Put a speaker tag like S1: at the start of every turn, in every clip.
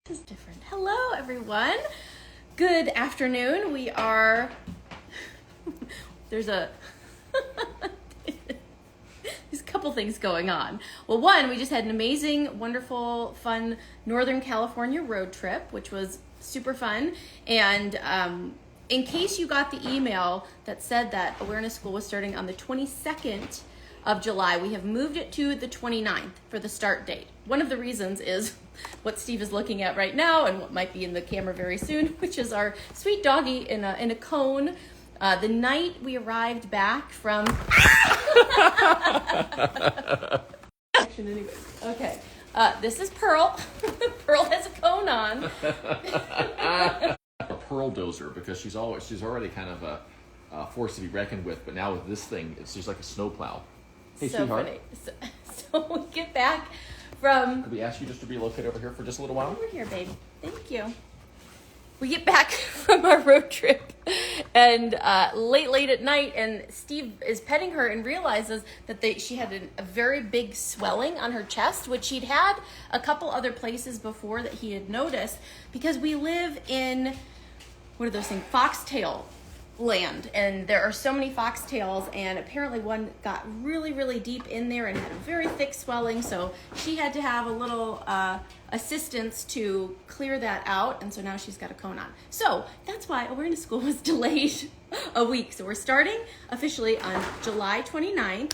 S1: This is different. Hello, everyone. Good afternoon. We are. There's a couple things going on. Well, one, we just had an amazing, wonderful, fun Northern California road trip, which was super fun. And in case you got the email that said that Awareness School was starting on the 22nd of July, we have moved it to the 29th for the start date. One of the reasons is what Steve is looking at right now and what might be in the camera very soon, which is our sweet doggy in a cone. The night we arrived back from... Okay, this is Pearl. Pearl has a cone on.
S2: A Pearl dozer, because she's already kind of a force to be reckoned with, but now with this thing, it's just like a snowplow. Hey,
S1: So
S2: sweetheart.
S1: funny. So we get back from...
S2: Could we ask you just to relocate over here for just a little while?
S1: Over here, babe. Thank you. We get back from our road trip and late at night, and Steve is petting her and realizes that she had a very big swelling on her chest, which she'd had a couple other places before that he had noticed, because we live in, what are those things, foxtail land, and there are so many foxtails, and apparently one got really, really deep in there and had a very thick swelling, so she had to have a little assistance to clear that out, and so now she's got a cone on. So that's why Awareness School was delayed a week. So we're starting officially on July 29th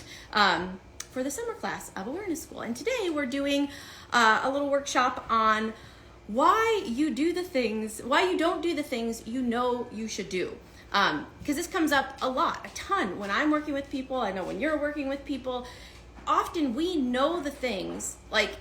S1: for the summer class of Awareness School, and today we're doing a little workshop on why you don't do the things you know you should do. Because this comes up a ton when I'm working with people. I know when you're working with people, often we know the things like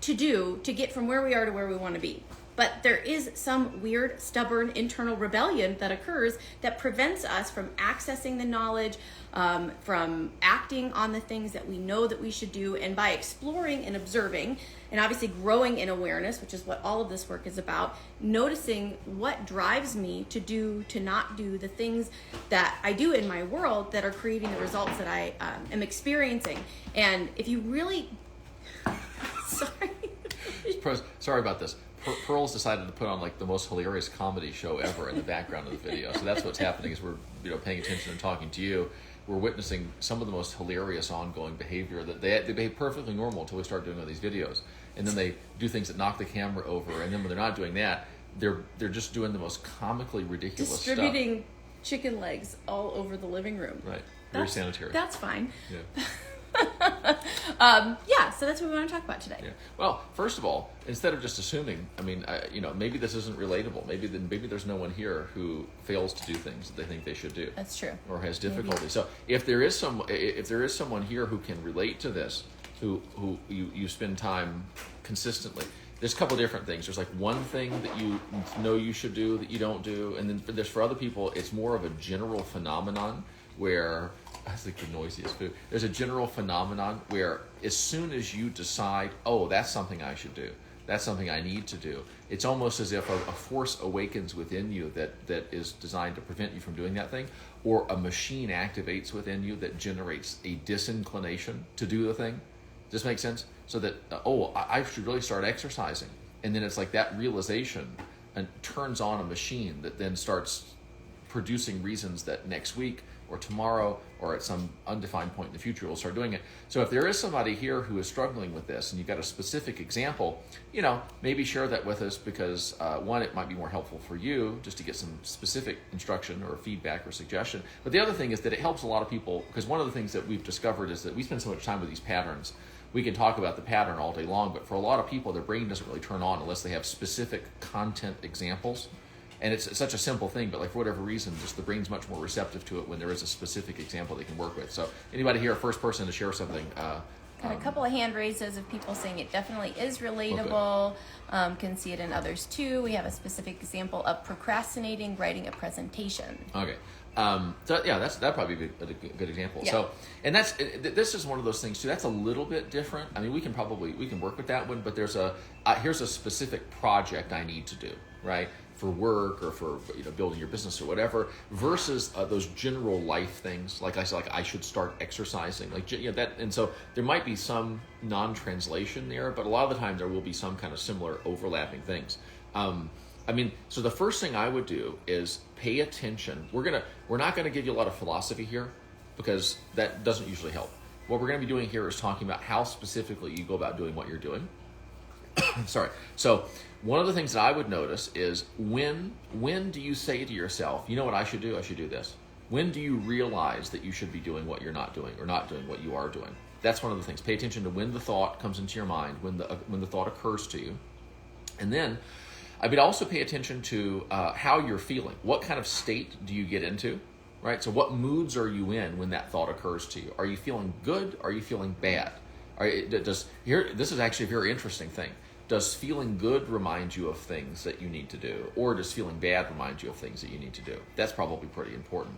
S1: to do to get from where we are to where we want to be. But there is some weird, stubborn internal rebellion that occurs that prevents us from accessing the knowledge, from acting on the things that we know that we should do. And by exploring and observing, and obviously growing in awareness, which is what all of this work is about, noticing what drives me to not do the things that I do in my world that are creating the results that I am experiencing. And if you really...
S2: Sorry about this. Pearl's decided to put on like the most hilarious comedy show ever in the background of the video. So that's what's happening is we're paying attention and talking to you. We're witnessing some of the most hilarious ongoing behavior that they behave perfectly normal until we start doing all these videos. And then they do things that knock the camera over. And then when they're not doing that, they're just doing the most comically ridiculous
S1: distributing chicken legs all over the living room.
S2: Right. Very sanitary.
S1: That's fine.
S2: Yeah.
S1: So that's what we want to talk about today.
S2: Yeah. Well, first of all, instead of just assuming, maybe this isn't relatable. Maybe there's no one here who fails to do things that they think they should do.
S1: That's true.
S2: Or has difficulty. Maybe. So if there is someone here who can relate to this, who you spend time consistently, there's a couple different things. There's like one thing that you know you should do that you don't do, and then for other people, it's more of a general phenomenon where. That's like the noisiest food. There's a general phenomenon where as soon as you decide, oh, that's something I should do, that's something I need to do, it's almost as if a force awakens within you that is designed to prevent you from doing that thing, or a machine activates within you that generates a disinclination to do the thing. Does this make sense? So that, I should really start exercising. And then it's like that realization and turns on a machine that then starts producing reasons that next week or tomorrow or at some undefined point in the future we'll start doing it. So if there is somebody here who is struggling with this and you've got a specific example, maybe share that with us because one, it might be more helpful for you just to get some specific instruction or feedback or suggestion. But the other thing is that it helps a lot of people, because one of the things that we've discovered is that we spend so much time with these patterns. We can talk about the pattern all day long, but for a lot of people, their brain doesn't really turn on unless they have specific content examples. And it's such a simple thing, but like for whatever reason, just the brain's much more receptive to it when there is a specific example they can work with. So anybody here, first person to share something?
S1: Got a couple of hand raises of people saying it definitely is relatable. Okay. Can see it in others too. We have a specific example of procrastinating writing a presentation.
S2: Okay. That'd probably be a good example.
S1: Yeah.
S2: So, and this is one of those things too. That's a little bit different. I mean, we can work with that one, but here's a specific project I need to do, right? for work or for building your business or whatever, versus those general life things. Like I said, like I should start exercising, like that. And so there might be some non-translation there, but a lot of the time there will be some kind of similar overlapping things. So the first thing I would do is pay attention. We're not gonna give you a lot of philosophy here because that doesn't usually help. What we're gonna be doing here is talking about how specifically you go about doing what you're doing. Sorry. So one of the things that I would notice is when do you say to yourself, you know what I should do? I should do this. When do you realize that you should be doing what you're not doing or not doing what you are doing? That's one of the things. Pay attention to when the thought comes into your mind, when the thought occurs to you. And then I would also pay attention to how you're feeling. What kind of state do you get into? Right? So what moods are you in when that thought occurs to you? Are you feeling good? Are you feeling bad? This is actually a very interesting thing. Does feeling good remind you of things that you need to do? Or does feeling bad remind you of things that you need to do? That's probably pretty important.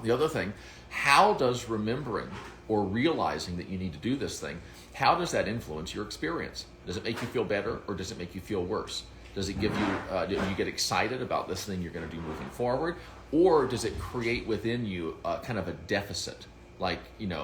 S2: The other thing, how does remembering or realizing that you need to do this thing, how does that influence your experience? Does it make you feel better or does it make you feel worse? Does it give you, do you get excited about this thing you're going to do moving forward? Or does it create within you kind of a deficit? Like,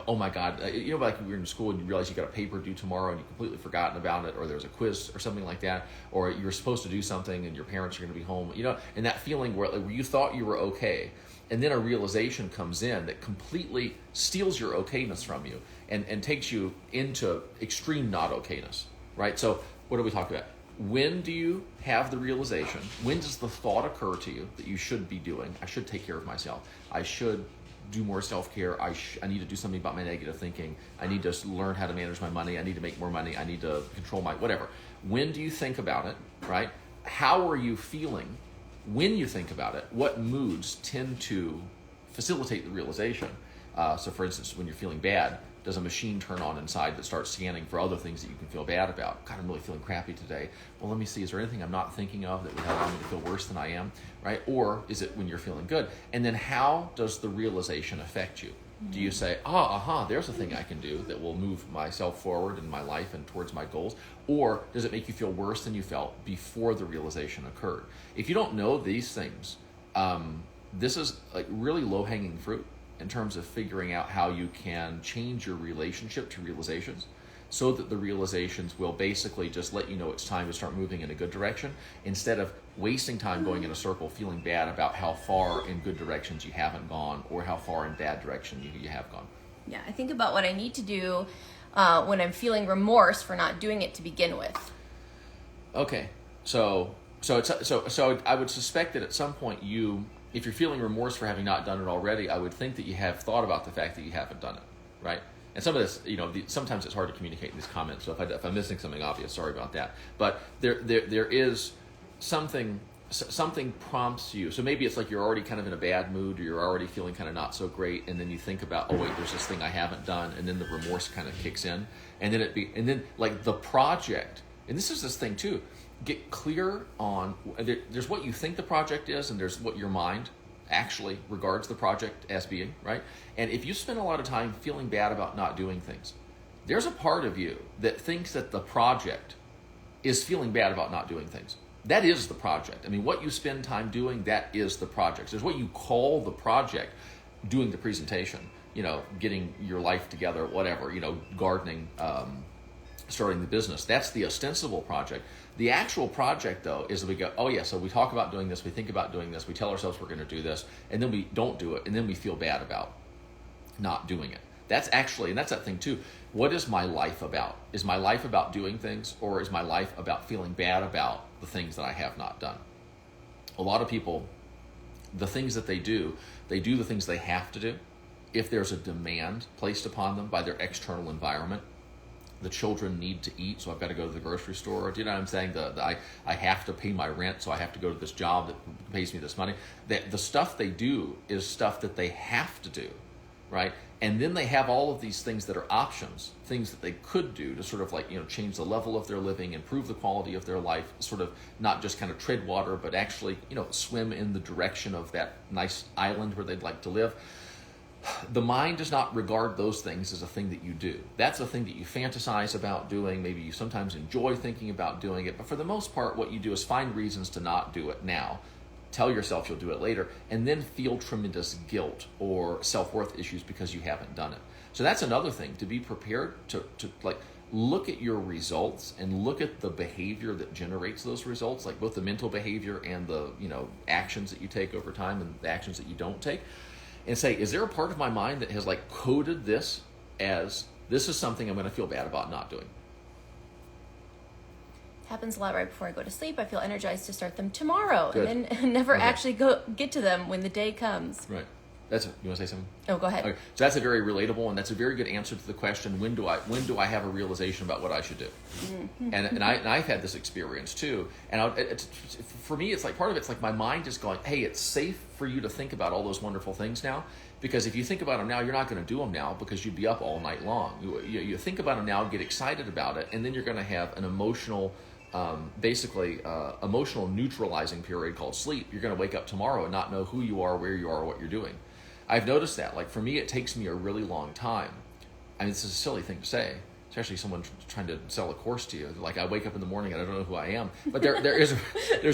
S2: oh my God, like when you're in school and you realize you got a paper due tomorrow and you've completely forgotten about it, or there's a quiz or something like that, or you're supposed to do something and your parents are going to be home, and that feeling where you thought you were okay, and then a realization comes in that completely steals your okayness from you and takes you into extreme not okayness, right? So what are we talking about? When do you have the realization? When does the thought occur to you that you should be doing, I should take care of myself, I should do more self-care, I need to do something about my negative thinking, I need to learn how to manage my money, I need to make more money, I need to control my whatever. When do you think about it, right? How are you feeling when you think about it? What moods tend to facilitate the realization? So for instance, when you're feeling bad, does a machine turn on inside that starts scanning for other things that you can feel bad about? God, I'm really feeling crappy today. Well, let me see, is there anything I'm not thinking of that would allow me to feel worse than I am, right? Or is it when you're feeling good? And then how does the realization affect you? Do you say, there's a thing I can do that will move myself forward in my life and towards my goals? Or does it make you feel worse than you felt before the realization occurred? If you don't know these things, this is like really low-hanging fruit in terms of figuring out how you can change your relationship to realizations so that the realizations will basically just let you know it's time to start moving in a good direction instead of wasting time going in a circle feeling bad about how far in good directions you haven't gone or how far in bad direction you have gone.
S1: Yeah, I think about what I need to do when I'm feeling remorse for not doing it to begin with.
S2: Okay, so I would suspect that at some point if you're feeling remorse for having not done it already, I would think that you have thought about the fact that you haven't done it, right? And some of this, sometimes it's hard to communicate in these comments. So if I'm missing something obvious, sorry about that. But there is something prompts you. So maybe it's like you're already kind of in a bad mood, or you're already feeling kind of not so great, and then you think about, oh wait, there's this thing I haven't done, and then the remorse kind of kicks in, and then like the project. And this is this thing too. Get clear on, there's what you think the project is, and there's what your mind actually regards the project as being, right? And if you spend a lot of time feeling bad about not doing things, there's a part of you that thinks that the project is feeling bad about not doing things. That is the project. I mean, what you spend time doing, that is the project. There's what you call the project, doing the presentation, getting your life together, whatever, gardening, starting the business. That's the ostensible project. The actual project, though, is that we go, oh yeah, so we talk about doing this, we think about doing this, we tell ourselves we're going to do this, and then we don't do it, and then we feel bad about not doing it. That's actually, and that's that thing too. What is my life about? Is my life about doing things, or is my life about feeling bad about the things that I have not done? A lot of people, the things that they do the things they have to do. If there's a demand placed upon them by their external environment, the children need to eat, so I've got to go to the grocery store. Do you know what I'm saying? I have to pay my rent, so I have to go to this job that pays me this money. The stuff they do is stuff that they have to do, right? And then they have all of these things that are options, things that they could do to sort of like, change the level of their living, improve the quality of their life, sort of not just kind of tread water, but actually, swim in the direction of that nice island where they'd like to live. the mind does not regard those things as a thing that you do. That's a thing that you fantasize about doing. Maybe you sometimes enjoy thinking about doing it. But for the most part, what you do is find reasons to not do it now. Tell yourself you'll do it later, and then feel tremendous guilt or self-worth issues because you haven't done it. So that's another thing, to be prepared to like look at your results and look at the behavior that generates those results, like both the mental behavior and the actions that you take over time and the actions that you don't take, and say, is there a part of my mind that has like coded this as this is something I'm going to feel bad about not doing?
S1: Happens a lot right before I go to sleep. I feel energized to start them tomorrow.
S2: Good.
S1: And then never actually get to them when the day comes.
S2: Right. You want to say something?
S1: Oh, go ahead.
S2: Okay. So that's a very relatable, and that's a very good answer to the question: when do I have a realization about what I should do? Mm-hmm. And I've had this experience too. And for me, it's like part of it's like my mind is going, hey, it's safe for you to think about all those wonderful things now, because if you think about them now, you're not going to do them now because you'd be up all night long. You think about them now, get excited about it, and then you're going to have an emotional. Emotional neutralizing period called sleep. You're going to wake up tomorrow and not know who you are, where you are, what you're doing. I've noticed that. Like for me, it takes me a really long time. I mean, this is a silly thing to say, especially someone trying to sell a course to you. Like I wake up in the morning and I don't know who I am. But there's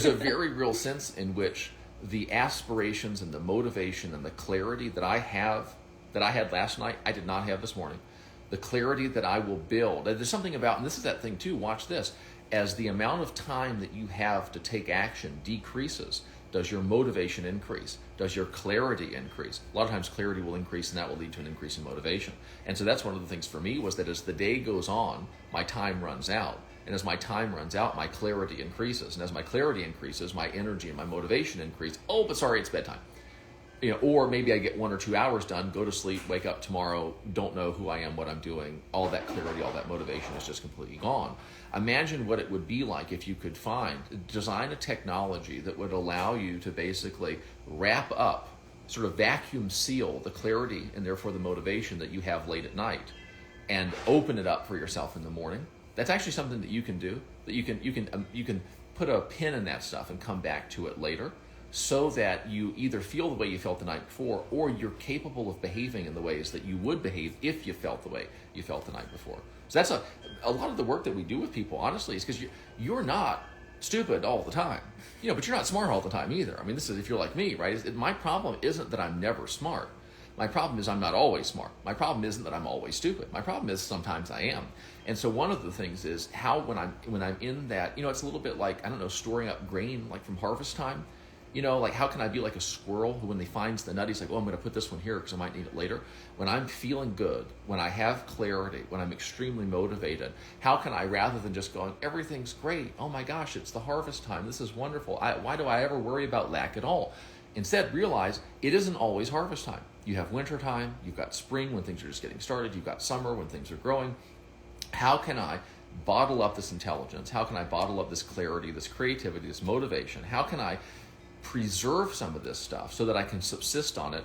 S2: a very real sense in which the aspirations and the motivation and the clarity that I had last night, I did not have this morning. The clarity that I will build. There's something about, and this is that thing too, watch this. As the amount of time that you have to take action decreases, does your motivation increase? Does your clarity increase? A lot of times clarity will increase, and that will lead to an increase in motivation. And so that's one of the things for me, was that as the day goes on, my time runs out. And as my time runs out, my clarity increases. And as my clarity increases, my energy and my motivation increase. Oh, but sorry, it's bedtime. Or maybe I get 1 or 2 hours done, go to sleep, wake up tomorrow, don't know who I am, what I'm doing. All that clarity, all that motivation is just completely gone. Imagine what it would be like if you could design a technology that would allow you to basically wrap up, sort of vacuum seal the clarity and therefore the motivation that you have late at night, and open it up for yourself in the morning. That's actually something that you can do. That you can put a pin in that stuff and come back to it later, so that you either feel the way you felt the night before, or you're capable of behaving in the ways that you would behave if you felt the way you felt the night before. So that's a lot of the work that we do with people, honestly, is because you're not stupid all the time, but you're not smart all the time either. I mean, this is if you're like me, right? My problem isn't that I'm never smart. My problem is I'm not always smart. My problem isn't that I'm always stupid. My problem is sometimes I am. And so one of the things is how when I'm in that, it's a little bit like, storing up grain like from harvest time. Like how can I be like a squirrel who when he finds the nut, he's like, oh, I'm going to put this one here because I might need it later. When I'm feeling good, when I have clarity, when I'm extremely motivated, how can I, rather than just going, everything's great, oh my gosh, it's the harvest time, this is wonderful, why do I ever worry about lack at all? Instead, realize it isn't always harvest time. You have winter time, you've got spring when things are just getting started, you've got summer when things are growing. How can I bottle up this intelligence? How can I bottle up this clarity, this creativity, this motivation? How can I preserve some of this stuff so that I can subsist on it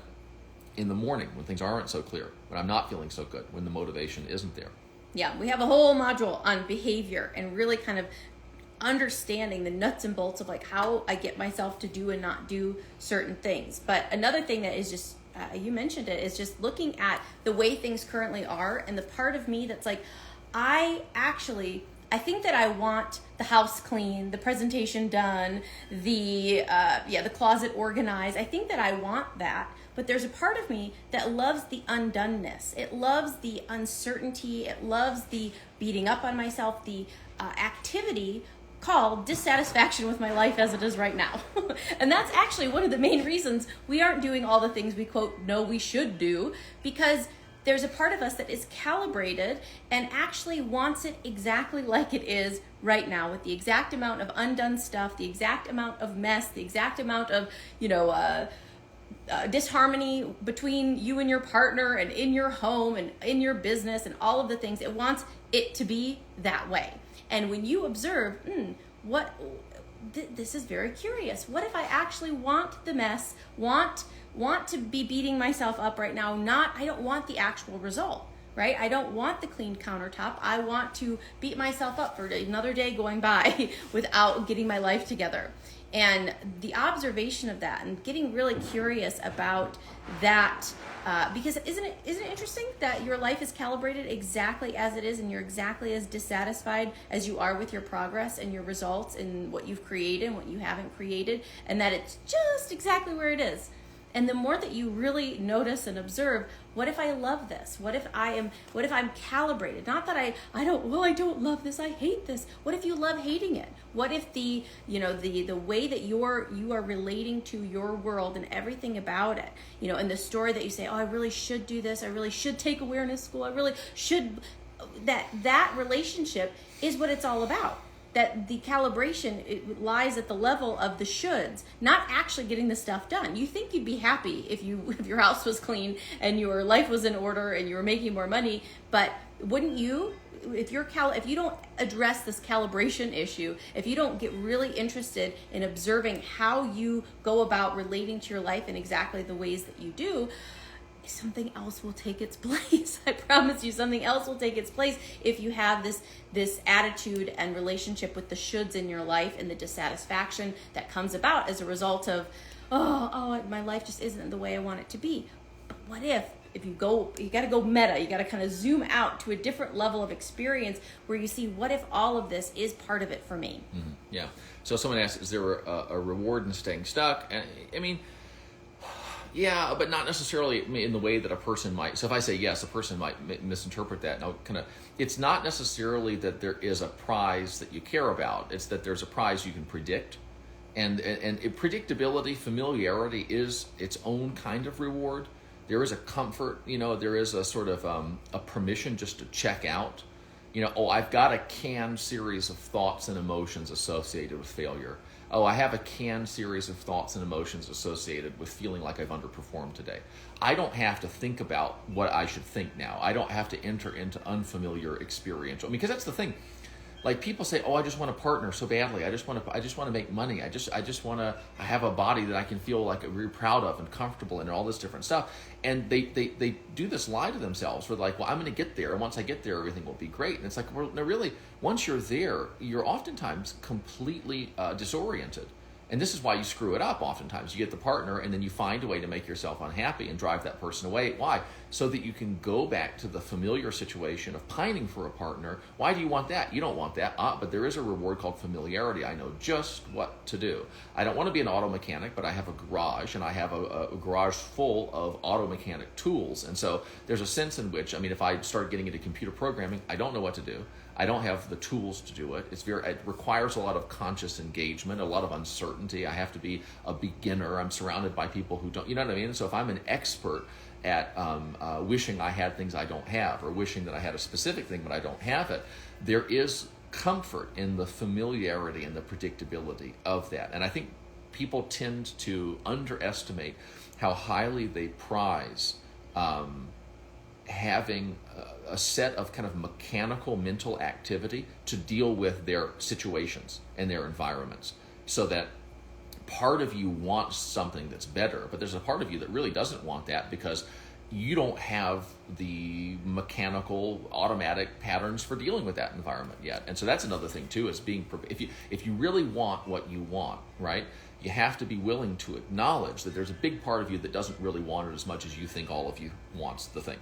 S2: in the morning when things aren't so clear, when I'm not feeling so good, when the motivation isn't there?
S1: Yeah, we have a whole module on behavior and really kind of understanding the nuts and bolts of like how I get myself to do and not do certain things. But another thing that is just, you mentioned it, is just looking at the way things currently are, and the part of me that's like, I think that I want the house clean, the presentation done, the closet organized. I think that I want that, but there's a part of me that loves the undoneness. It loves the uncertainty. It loves the beating up on myself, the activity called dissatisfaction with my life as it is right now. And that's actually one of the main reasons we aren't doing all the things we quote know we should do, because there's a part of us that is calibrated and actually wants it exactly like it is right now, with the exact amount of undone stuff, the exact amount of mess, the exact amount of, disharmony between you and your partner and in your home and in your business and all of the things. It wants it to be that way. And when you observe, this is very curious. What if I actually want the mess, want to be beating myself up right now? I don't want the actual result. right? I don't want the clean countertop. I want to beat myself up for another day going by without getting my life together. And the observation of that and getting really curious about that, because isn't it interesting that your life is calibrated exactly as it is, and you're exactly as dissatisfied as you are with your progress and your results and what you've created and what you haven't created, and that it's just exactly where it is. And the more that you really notice and observe, what if I love this? What if I'm calibrated? Not that I don't love this, I hate this. What if you love hating it? What if the way that you are relating to your world and everything about it, and the story that you say, oh, I really should do this, I really should take awareness school, I really should, that relationship is what it's all about. That the calibration, it lies at the level of the shoulds, not actually getting the stuff done. You think you'd be happy if your house was clean and your life was in order and you were making more money, but wouldn't you? If you don't address this calibration issue, if you don't get really interested in observing how you go about relating to your life in exactly the ways that you do, something else will take its place. I promise you, something else will take its place if you have this attitude and relationship with the shoulds in your life and the dissatisfaction that comes about as a result of, my life just isn't the way I want it to be. But what if you got to go meta, you got to kind of zoom out to a different level of experience where you see, what if all of this is part of it for me?
S2: Mm-hmm. Yeah. So someone asked, is there a reward in staying stuck? And I mean, yeah, but not necessarily in the way that a person might. So if I say yes, a person might misinterpret that. Now, it's not necessarily that there is a prize that you care about. It's that there's a prize you can predict. And predictability, familiarity is its own kind of reward. There is a comfort, there is a sort of a permission just to check out. I've got a canned series of thoughts and emotions associated with failure. Oh, I have a canned series of thoughts and emotions associated with feeling like I've underperformed today. I don't have to think about what I should think now. I don't have to enter into unfamiliar experiential. Because that's the thing. Like, people say, "Oh, I just want a partner so badly. I just want to make money. I just want to have a body that I can feel like really proud of and comfortable in, and all this different stuff." And they do this lie to themselves. Where like, "Well, I'm going to get there, and once I get there, everything will be great." And it's like, well, no, really, once you're there, you're oftentimes completely disoriented. And this is why you screw it up oftentimes. You get the partner, and then you find a way to make yourself unhappy and drive that person away. Why? So that you can go back to the familiar situation of pining for a partner. Why do you want that? You don't want that. But there is a reward called familiarity. I know just what to do. I don't want to be an auto mechanic, but I have a garage, and I have a garage full of auto mechanic tools. And so there's a sense in which, if I start getting into computer programming, I don't know what to do. I don't have the tools to do it. It requires a lot of conscious engagement, a lot of uncertainty. I have to be a beginner. I'm surrounded by people who don't, you know what I mean? So if I'm an expert at wishing I had things I don't have, or wishing that I had a specific thing but I don't have it, there is comfort in the familiarity and the predictability of that. And I think people tend to underestimate how highly they prize having a set of kind of mechanical mental activity to deal with their situations and their environments, so that part of you wants something that's better, but there's a part of you that really doesn't want that because you don't have the mechanical automatic patterns for dealing with that environment yet. And so that's another thing too, is being, if you really want what you want, right, you have to be willing to acknowledge that there's a big part of you that doesn't really want it as much as you think all of you wants the thing.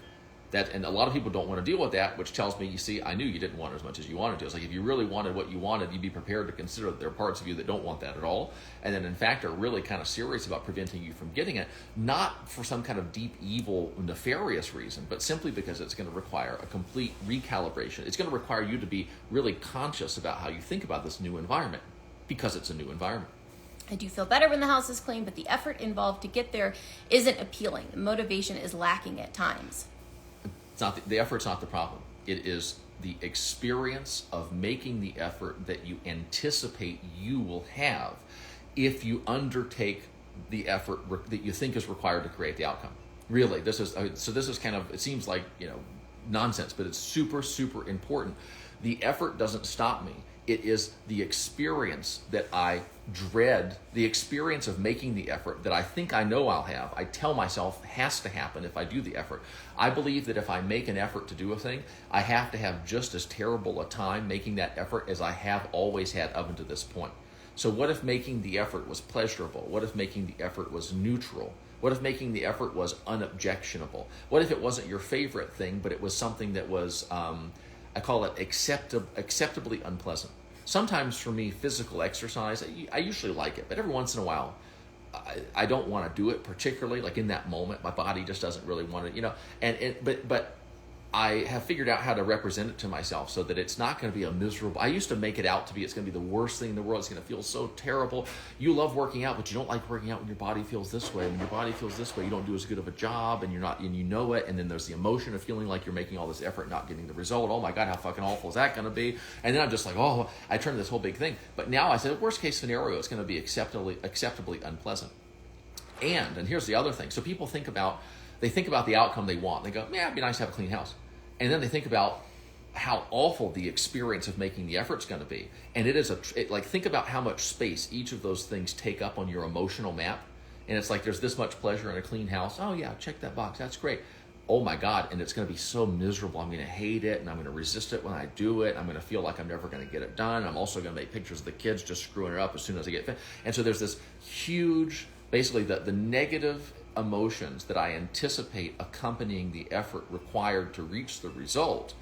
S2: And a lot of people don't want to deal with that, which tells me, you see, I knew you didn't want it as much as you wanted to. It's like, if you really wanted what you wanted, you'd be prepared to consider that there are parts of you that don't want that at all, and then in fact are really kind of serious about preventing you from getting it, not for some kind of deep, evil, nefarious reason, but simply because it's going to require a complete recalibration. It's going to require you to be really conscious about how you think about this new environment, because it's a new environment.
S1: I do feel better when the house is clean, but the effort involved to get there isn't appealing. The motivation is lacking at times.
S2: It's not the effort's not the problem. It is the experience of making the effort that you anticipate you will have if you undertake the effort that you think is required to create the outcome. Really, this is kind of, it seems like, nonsense, but it's super, super important. The effort doesn't stop me. It is the experience that I dread, the experience of making the effort that I think I know I'll have. I tell myself has to happen if I do the effort. I believe that if I make an effort to do a thing, I have to have just as terrible a time making that effort as I have always had up until this point. So what if making the effort was pleasurable? What if making the effort was neutral? What if making the effort was unobjectionable? What if it wasn't your favorite thing, but it was something that was, I call it acceptably unpleasant? Sometimes for me, physical exercise, I usually like it, but every once in a while, I don't want to do it particularly, like in that moment. My body just doesn't really want it, but I have figured out how to represent it to myself so that it's not going to be a miserable. I used to make it out to be it's going to be the worst thing in the world. It's going to feel so terrible. You love working out, but you don't like working out when your body feels this way. When your body feels this way, you don't do as good of a job, and you know it. And then there's the emotion of feeling like you're making all this effort, not getting the result. Oh my God, how fucking awful is that going to be? And then I'm just like, oh, I turned this whole big thing. But now I said, worst case scenario, it's going to be acceptably unpleasant. And here's the other thing. So people think about the outcome they want. They go, yeah, it'd be nice to have a clean house. And then they think about how awful the experience of making the effort's going to be. And think about how much space each of those things take up on your emotional map. And it's like, there's this much pleasure in a clean house. Oh yeah, check that box. That's great. Oh my God. And it's going to be so miserable. I'm going to hate it, and I'm going to resist it when I do it. I'm going to feel like I'm never going to get it done. I'm also going to make pictures of the kids just screwing it up as soon as I get finished. And so there's this huge, basically the negative emotions that I anticipate accompanying the effort required to reach the result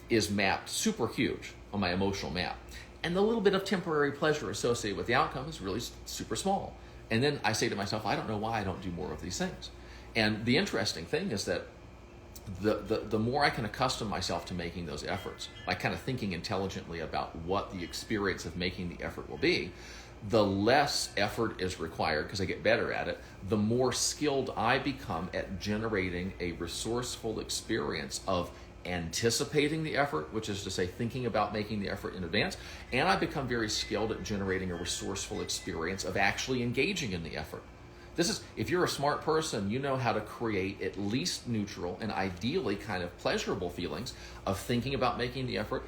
S2: is mapped super huge on my emotional map. And the little bit of temporary pleasure associated with the outcome is really super small. And then I say to myself, I don't know why I don't do more of these things. And the interesting thing is that the more I can accustom myself to making those efforts, by kind of thinking intelligently about what the experience of making the effort will be, the less effort is required because I get better at it, the more skilled I become at generating a resourceful experience of anticipating the effort, which is to say thinking about making the effort in advance, and I become very skilled at generating a resourceful experience of actually engaging in the effort. If you're a smart person, you know how to create at least neutral and ideally kind of pleasurable feelings of thinking about making the effort,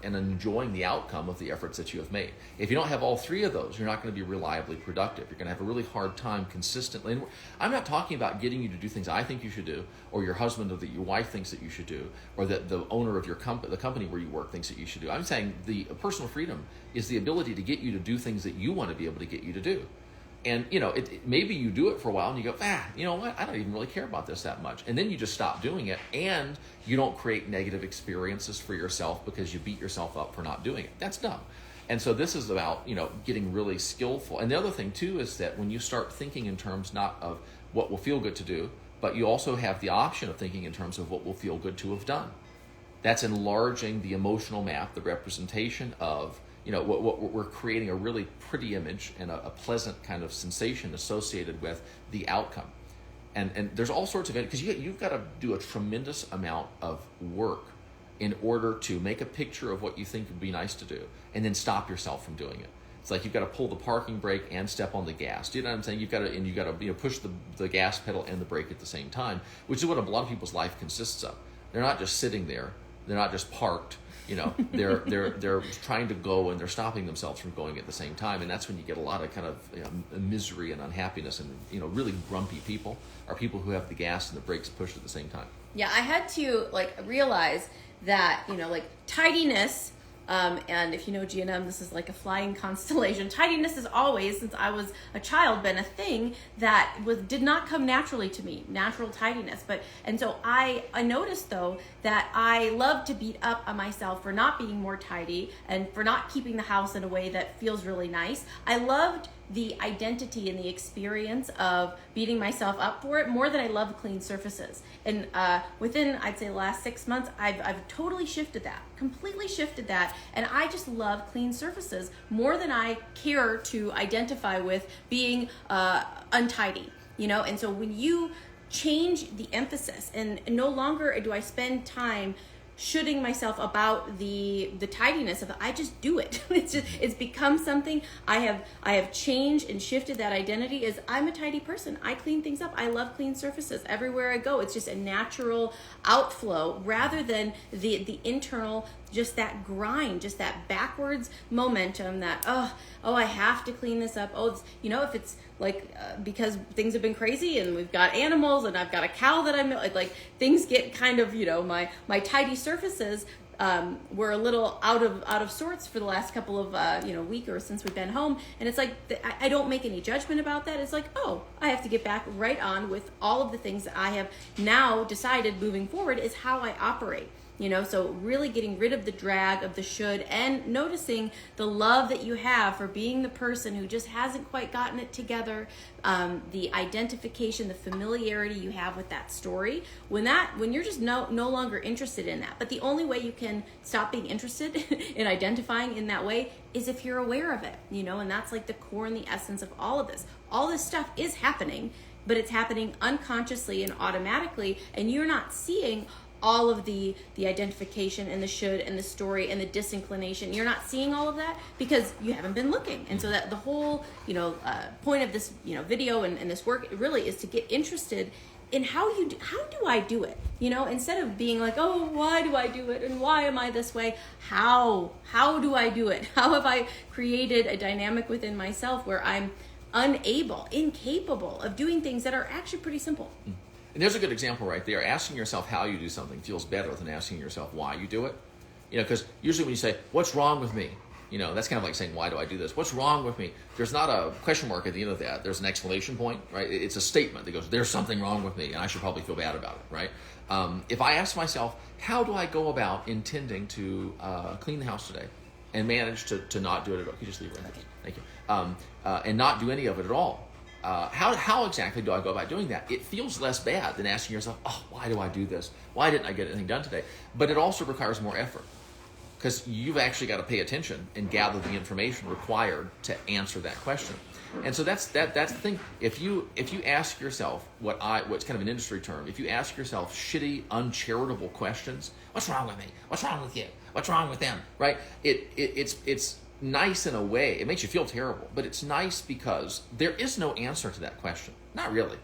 S2: and enjoying the outcome of the efforts that you have made. If you don't have all three of those, you're not going to be reliably productive. You're going to have a really hard time consistently. And I'm not talking about getting you to do things I think you should do, or your husband or that your wife thinks that you should do, or that the owner of your the company where you work thinks that you should do. I'm saying the personal freedom is the ability to get you to do things that you want to be able to get you to do. And, maybe you do it for a while and you go, you know what? I don't even really care about this that much. And then you just stop doing it, and you don't create negative experiences for yourself because you beat yourself up for not doing it. That's dumb. And so this is about, getting really skillful. And the other thing too is that when you start thinking in terms not of what will feel good to do, but you also have the option of thinking in terms of what will feel good to have done. That's enlarging the emotional map, the representation of what we're creating a really pretty image and a pleasant kind of sensation associated with the outcome. And there's all sorts of it, because you've got to do a tremendous amount of work in order to make a picture of what you think would be nice to do, and then stop yourself from doing it. It's like you've got to pull the parking brake and step on the gas. Do you know what I'm saying? You've got to push the gas pedal and the brake at the same time, which is what a lot of people's life consists of. They're not just sitting there. They're not just parked. They're trying to go, and they're stopping themselves from going at the same time, and that's when you get a lot of kind of misery and unhappiness, and really grumpy people are people who have the gas and the brakes pushed at the same time.
S1: Yeah, I had to realize that tidiness. And if you know G&M, this is like a flying constellation. Tidiness has always, since I was a child, been a thing that did not come naturally to me, natural tidiness. And so I noticed though that I love to beat up on myself for not being more tidy and for not keeping the house in a way that feels really nice. I loved the identity and the experience of beating myself up for it more than I love clean surfaces. And within, I'd say, the last 6 months, I've totally shifted that, completely shifted that, and I just love clean surfaces more than I care to identify with being untidy, And so when you change the emphasis, and no longer do I spend time shooting myself about the tidiness of it, I just do it. It's become something. I have changed and shifted that identity as I'm a tidy person. I clean things up. I love clean surfaces everywhere I go. It's just a natural outflow rather than the internal just that grind, just that backwards momentum that, oh, I have to clean this up. Oh, if it's like, because things have been crazy and we've got animals and I've got a cow that I'm like things get kind of, my tidy surfaces were a little out of sorts for the last couple of week or since we've been home, and it's like I don't make any judgment about that. It's like, oh, I have to get back right on with all of the things that I have now decided moving forward is how I operate. So really getting rid of the drag of the should and noticing the love that you have for being the person who just hasn't quite gotten it together, the identification, the familiarity you have with that story, when you're just no longer interested in that. But the only way you can stop being interested in identifying in that way is if you're aware of it, and that's like the core and the essence of all of this. All this stuff is happening, but it's happening unconsciously and automatically, and you're not seeing all of the identification and the should and the story and the disinclination. You're not seeing all of that because you haven't been looking. And so that the whole point of this video and this work really is to get interested in how do I do it, instead of being like, oh, why do I do it and why am I this way? How do I do it? How have I created a dynamic within myself where I'm incapable of doing things that are actually pretty simple?
S2: And there's a good example right there. Asking yourself how you do something feels better than asking yourself why you do it. Because usually when you say, what's wrong with me? That's kind of like saying, why do I do this? What's wrong with me? There's not a question mark at the end of that. There's an exclamation point, right? It's a statement that goes, there's something wrong with me and I should probably feel bad about it, right? If I ask myself, how do I go about intending to clean the house today and manage to not do it at all? Can you just leave it right there? Thank you. And not do any of it at all. How exactly do I go about doing that? It feels less bad than asking yourself, oh, why do I do this? Why didn't I get anything done today? But it also requires more effort because you've actually got to pay attention and gather the information required to answer that question. And so that's the thing. If you ask yourself what's kind of an industry term, if you ask yourself shitty, uncharitable questions, what's wrong with me? What's wrong with you? What's wrong with them? Right? It's nice in a way. It makes you feel terrible, but it's nice because there is no answer to that question. Not really.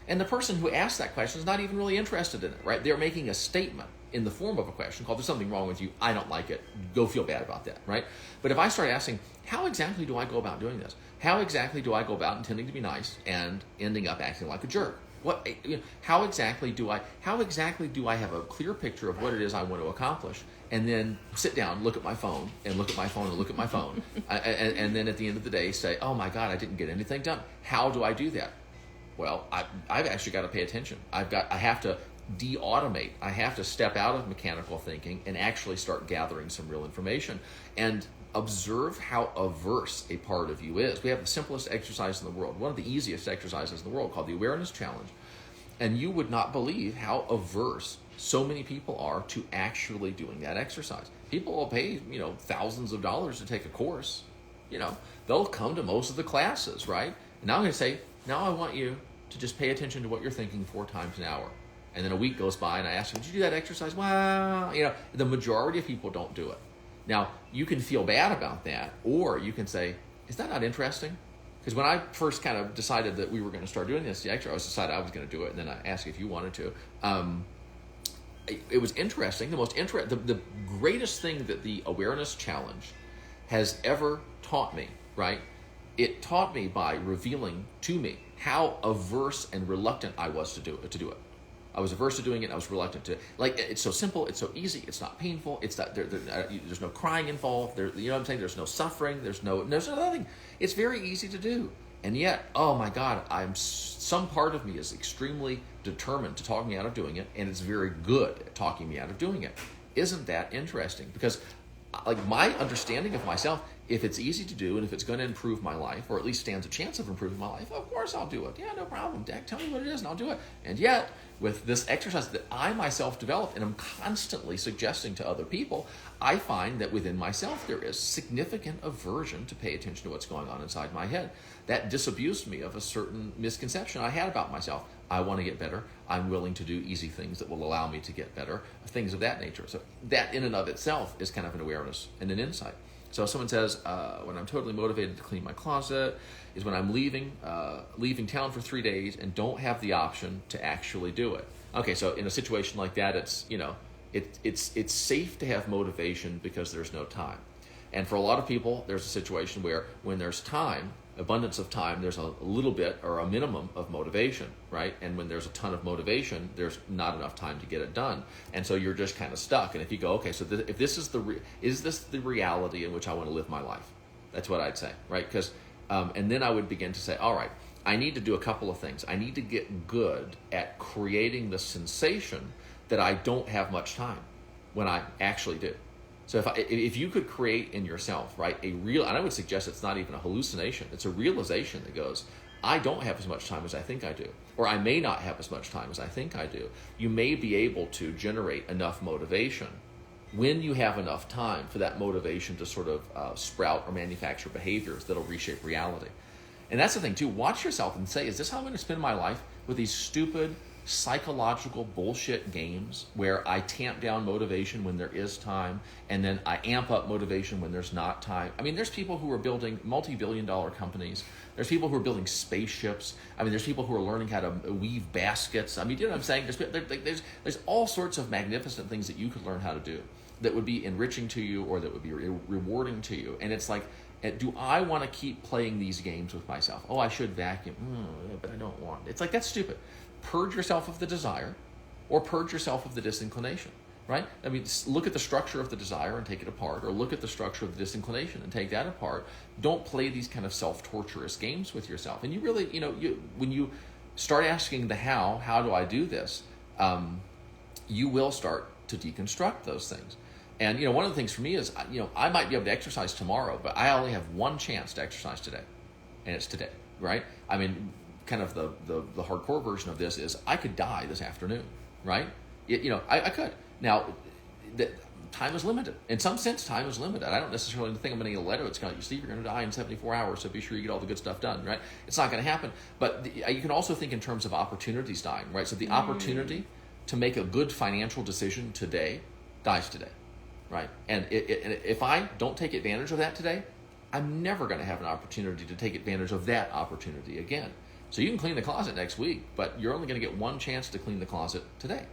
S2: And the person who asked that question is not even really interested in it, right? They're making a statement in the form of a question called, there's something wrong with you, I don't like it, go feel bad about that, right? But if I start asking, how exactly do I go about doing this? How exactly do I go about intending to be nice and ending up acting like a jerk? How exactly do I have a clear picture of what it is I want to accomplish, and then sit down, look at my phone, and look at my phone, and look at my phone, and then at the end of the day say, oh my God, I didn't get anything done. How do I do that? Well, I've actually got to pay attention. I have to de-automate. I have to step out of mechanical thinking and actually start gathering some real information and observe how averse a part of you is. We have the simplest exercise in the world, one of the easiest exercises in the world, called the Awareness Challenge. And you would not believe how averse so many people are to actually doing that exercise. People will pay, thousands of dollars to take a course. They'll come to most of the classes, right? And now I'm going to say, now I want you to just pay attention to what you're thinking 4 times an hour. And then a week goes by and I ask them, did you do that exercise? Well, the majority of people don't do it. Now, you can feel bad about that, or you can say, is that not interesting? Because when I first kind of decided that we were going to start doing this, I decided I was going to do it, and then I asked you if you wanted to. It was interesting. The greatest thing that the Awareness Challenge has ever taught me, right? It taught me by revealing to me how averse and reluctant I was to do it. I was averse to doing it. I was reluctant to. It's so simple. It's so easy. It's not painful. It's not. There's no crying involved. You know what I'm saying? There's no suffering. There's nothing. It's very easy to do. And yet, oh my God, some part of me is extremely determined to talk me out of doing it, and it's very good at talking me out of doing it. Isn't that interesting? Because my understanding of myself, if it's easy to do and if it's going to improve my life, or at least stands a chance of improving my life, of course I'll do it. Yeah, no problem. Dak, tell me what it is and I'll do it. And yet, with this exercise that I myself developed and I'm constantly suggesting to other people, I find that within myself there is significant aversion to pay attention to what's going on inside my head. That disabused me of a certain misconception I had about myself. I want to get better. I'm willing to do easy things that will allow me to get better, things of that nature. So that in and of itself is kind of an awareness and an insight. So if someone says, when I'm totally motivated to clean my closet, is when I'm leaving town for 3 days and don't have the option to actually do it. Okay, so in a situation like that, it's It's safe to have motivation because there's no time. And for a lot of people, there's a situation where when there's time, abundance of time, there's a little bit or a minimum of motivation, right? And when there's a ton of motivation, there's not enough time to get it done. And so you're just kind of stuck. And if you go, okay, so if this is is this the reality in which I want to live my life? That's what I'd say, right? Because, and then I would begin to say, all right, I need to do a couple of things. I need to get good at creating the sensation that I don't have much time when I actually do. So if you could create in yourself, right, and I would suggest it's not even a hallucination, it's a realization that goes, I don't have as much time as I think I do, or I may not have as much time as I think I do. You may be able to generate enough motivation when you have enough time for that motivation to sort of sprout or manufacture behaviors that'll reshape reality. And that's the thing too, watch yourself and say, is this how I'm going to spend my life, with these stupid psychological bullshit games where I tamp down motivation when there is time and then I amp up motivation when there's not time? I mean, there's people who are building multi-billion-dollar companies. There's people who are building spaceships. I mean, there's people who are learning how to weave baskets. I mean, you know what I'm saying? There's all sorts of magnificent things that you could learn how to do that would be enriching to you or that would be rewarding to you. And it's like, do I want to keep playing these games with myself? Oh, I should vacuum, but I don't want. It's like, that's stupid. Purge yourself of the desire or purge yourself of the disinclination, right? I mean, look at the structure of the desire and take it apart, or look at the structure of the disinclination and take that apart. Don't play these kind of self-torturous games with yourself. And you really, when you start asking the how do I do this, you will start to deconstruct those things. And, one of the things for me is, I might be able to exercise tomorrow, but I only have one chance to exercise today, and it's today, right? I mean, kind of the hardcore version of this is I could die this afternoon, right? I could. Now, time is limited. In some sense, time is limited. I don't necessarily think I'm going to get a letter that's going to, Steve, you're going to die in 74 hours, so be sure you get all the good stuff done, right? It's not going to happen. But you can also think in terms of opportunities dying, right? So the opportunity to make a good financial decision today dies today, right? And if I don't take advantage of that today, I'm never going to have an opportunity to take advantage of that opportunity again. So you can clean the closet next week, but you're only going to get one chance to clean the closet today.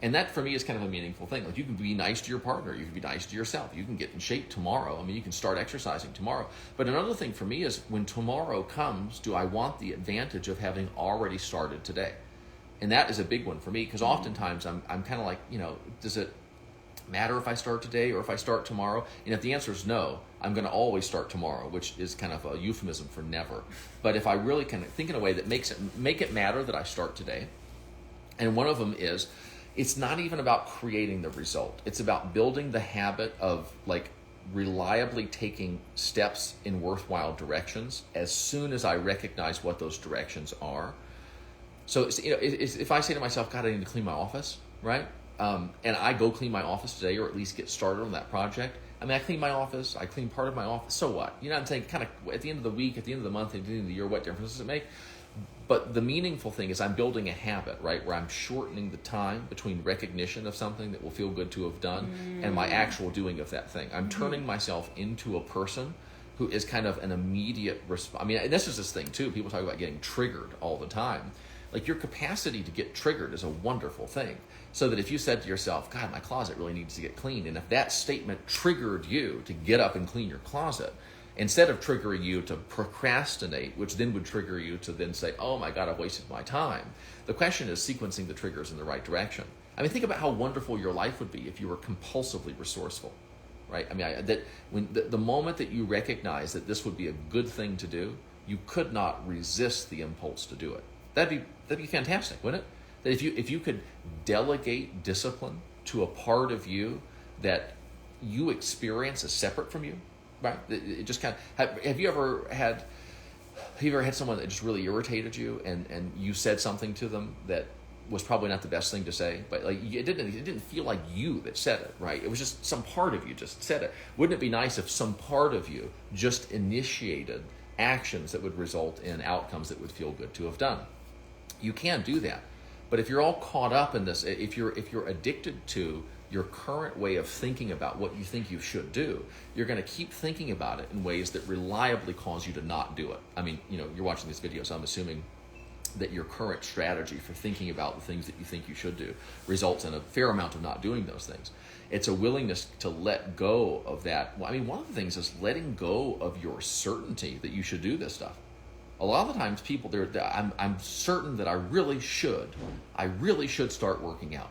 S2: And that, for me, is kind of a meaningful thing. Like, you can be nice to your partner. You can be nice to yourself. You can get in shape tomorrow. I mean, you can start exercising tomorrow. But another thing for me is, when tomorrow comes, do I want the advantage of having already started today? And that is a big one for me, because oftentimes I'm kind of like, does it matter if I start today or if I start tomorrow? And if the answer is no, I'm going to always start tomorrow, which is kind of a euphemism for never. But if I really kind of think in a way that make it matter that I start today, and one of them is, it's not even about creating the result. It's about building the habit of reliably taking steps in worthwhile directions as soon as I recognize what those directions are. So if I say to myself, God, I need to clean my office, right? And I go clean my office today, or at least get started on that project. I mean, I clean my office, I clean part of my office, so what? I'm saying, kind of at the end of the week, at the end of the month, at the end of the year, what difference does it make? But the meaningful thing is I'm building a habit, right, where I'm shortening the time between recognition of something that will feel good to have done and my actual doing of that thing. I'm turning myself into a person who is kind of an immediate response. I mean, this is this thing too. People talk about getting triggered all the time. Like, your capacity to get triggered is a wonderful thing. So that if you said to yourself, God, my closet really needs to get cleaned, and if that statement triggered you to get up and clean your closet, instead of triggering you to procrastinate, which then would trigger you to then say, oh my God, I've wasted my time. The question is sequencing the triggers in the right direction. I mean, think about how wonderful your life would be if you were compulsively resourceful, right? I mean, when the moment that you recognize that this would be a good thing to do, you could not resist the impulse to do it. That'd be fantastic, wouldn't it? That if you could delegate discipline to a part of you that you experience as separate from you, right? It just kind of, have you ever had someone that just really irritated you, and you said something to them that was probably not the best thing to say, but it didn't feel like you that said it, right? It was just some part of you just said it. Wouldn't it be nice if some part of you just initiated actions that would result in outcomes that would feel good to have done? You can do that. But if you're all caught up in this, if you're addicted to your current way of thinking about what you think you should do, you're going to keep thinking about it in ways that reliably cause you to not do it. I mean, you're watching these videos, I'm assuming that your current strategy for thinking about the things that you think you should do results in a fair amount of not doing those things. It's a willingness to let go of that. Well, I mean, one of the things is letting go of your certainty that you should do this stuff. A lot of the times people, I'm certain that I really should start working out.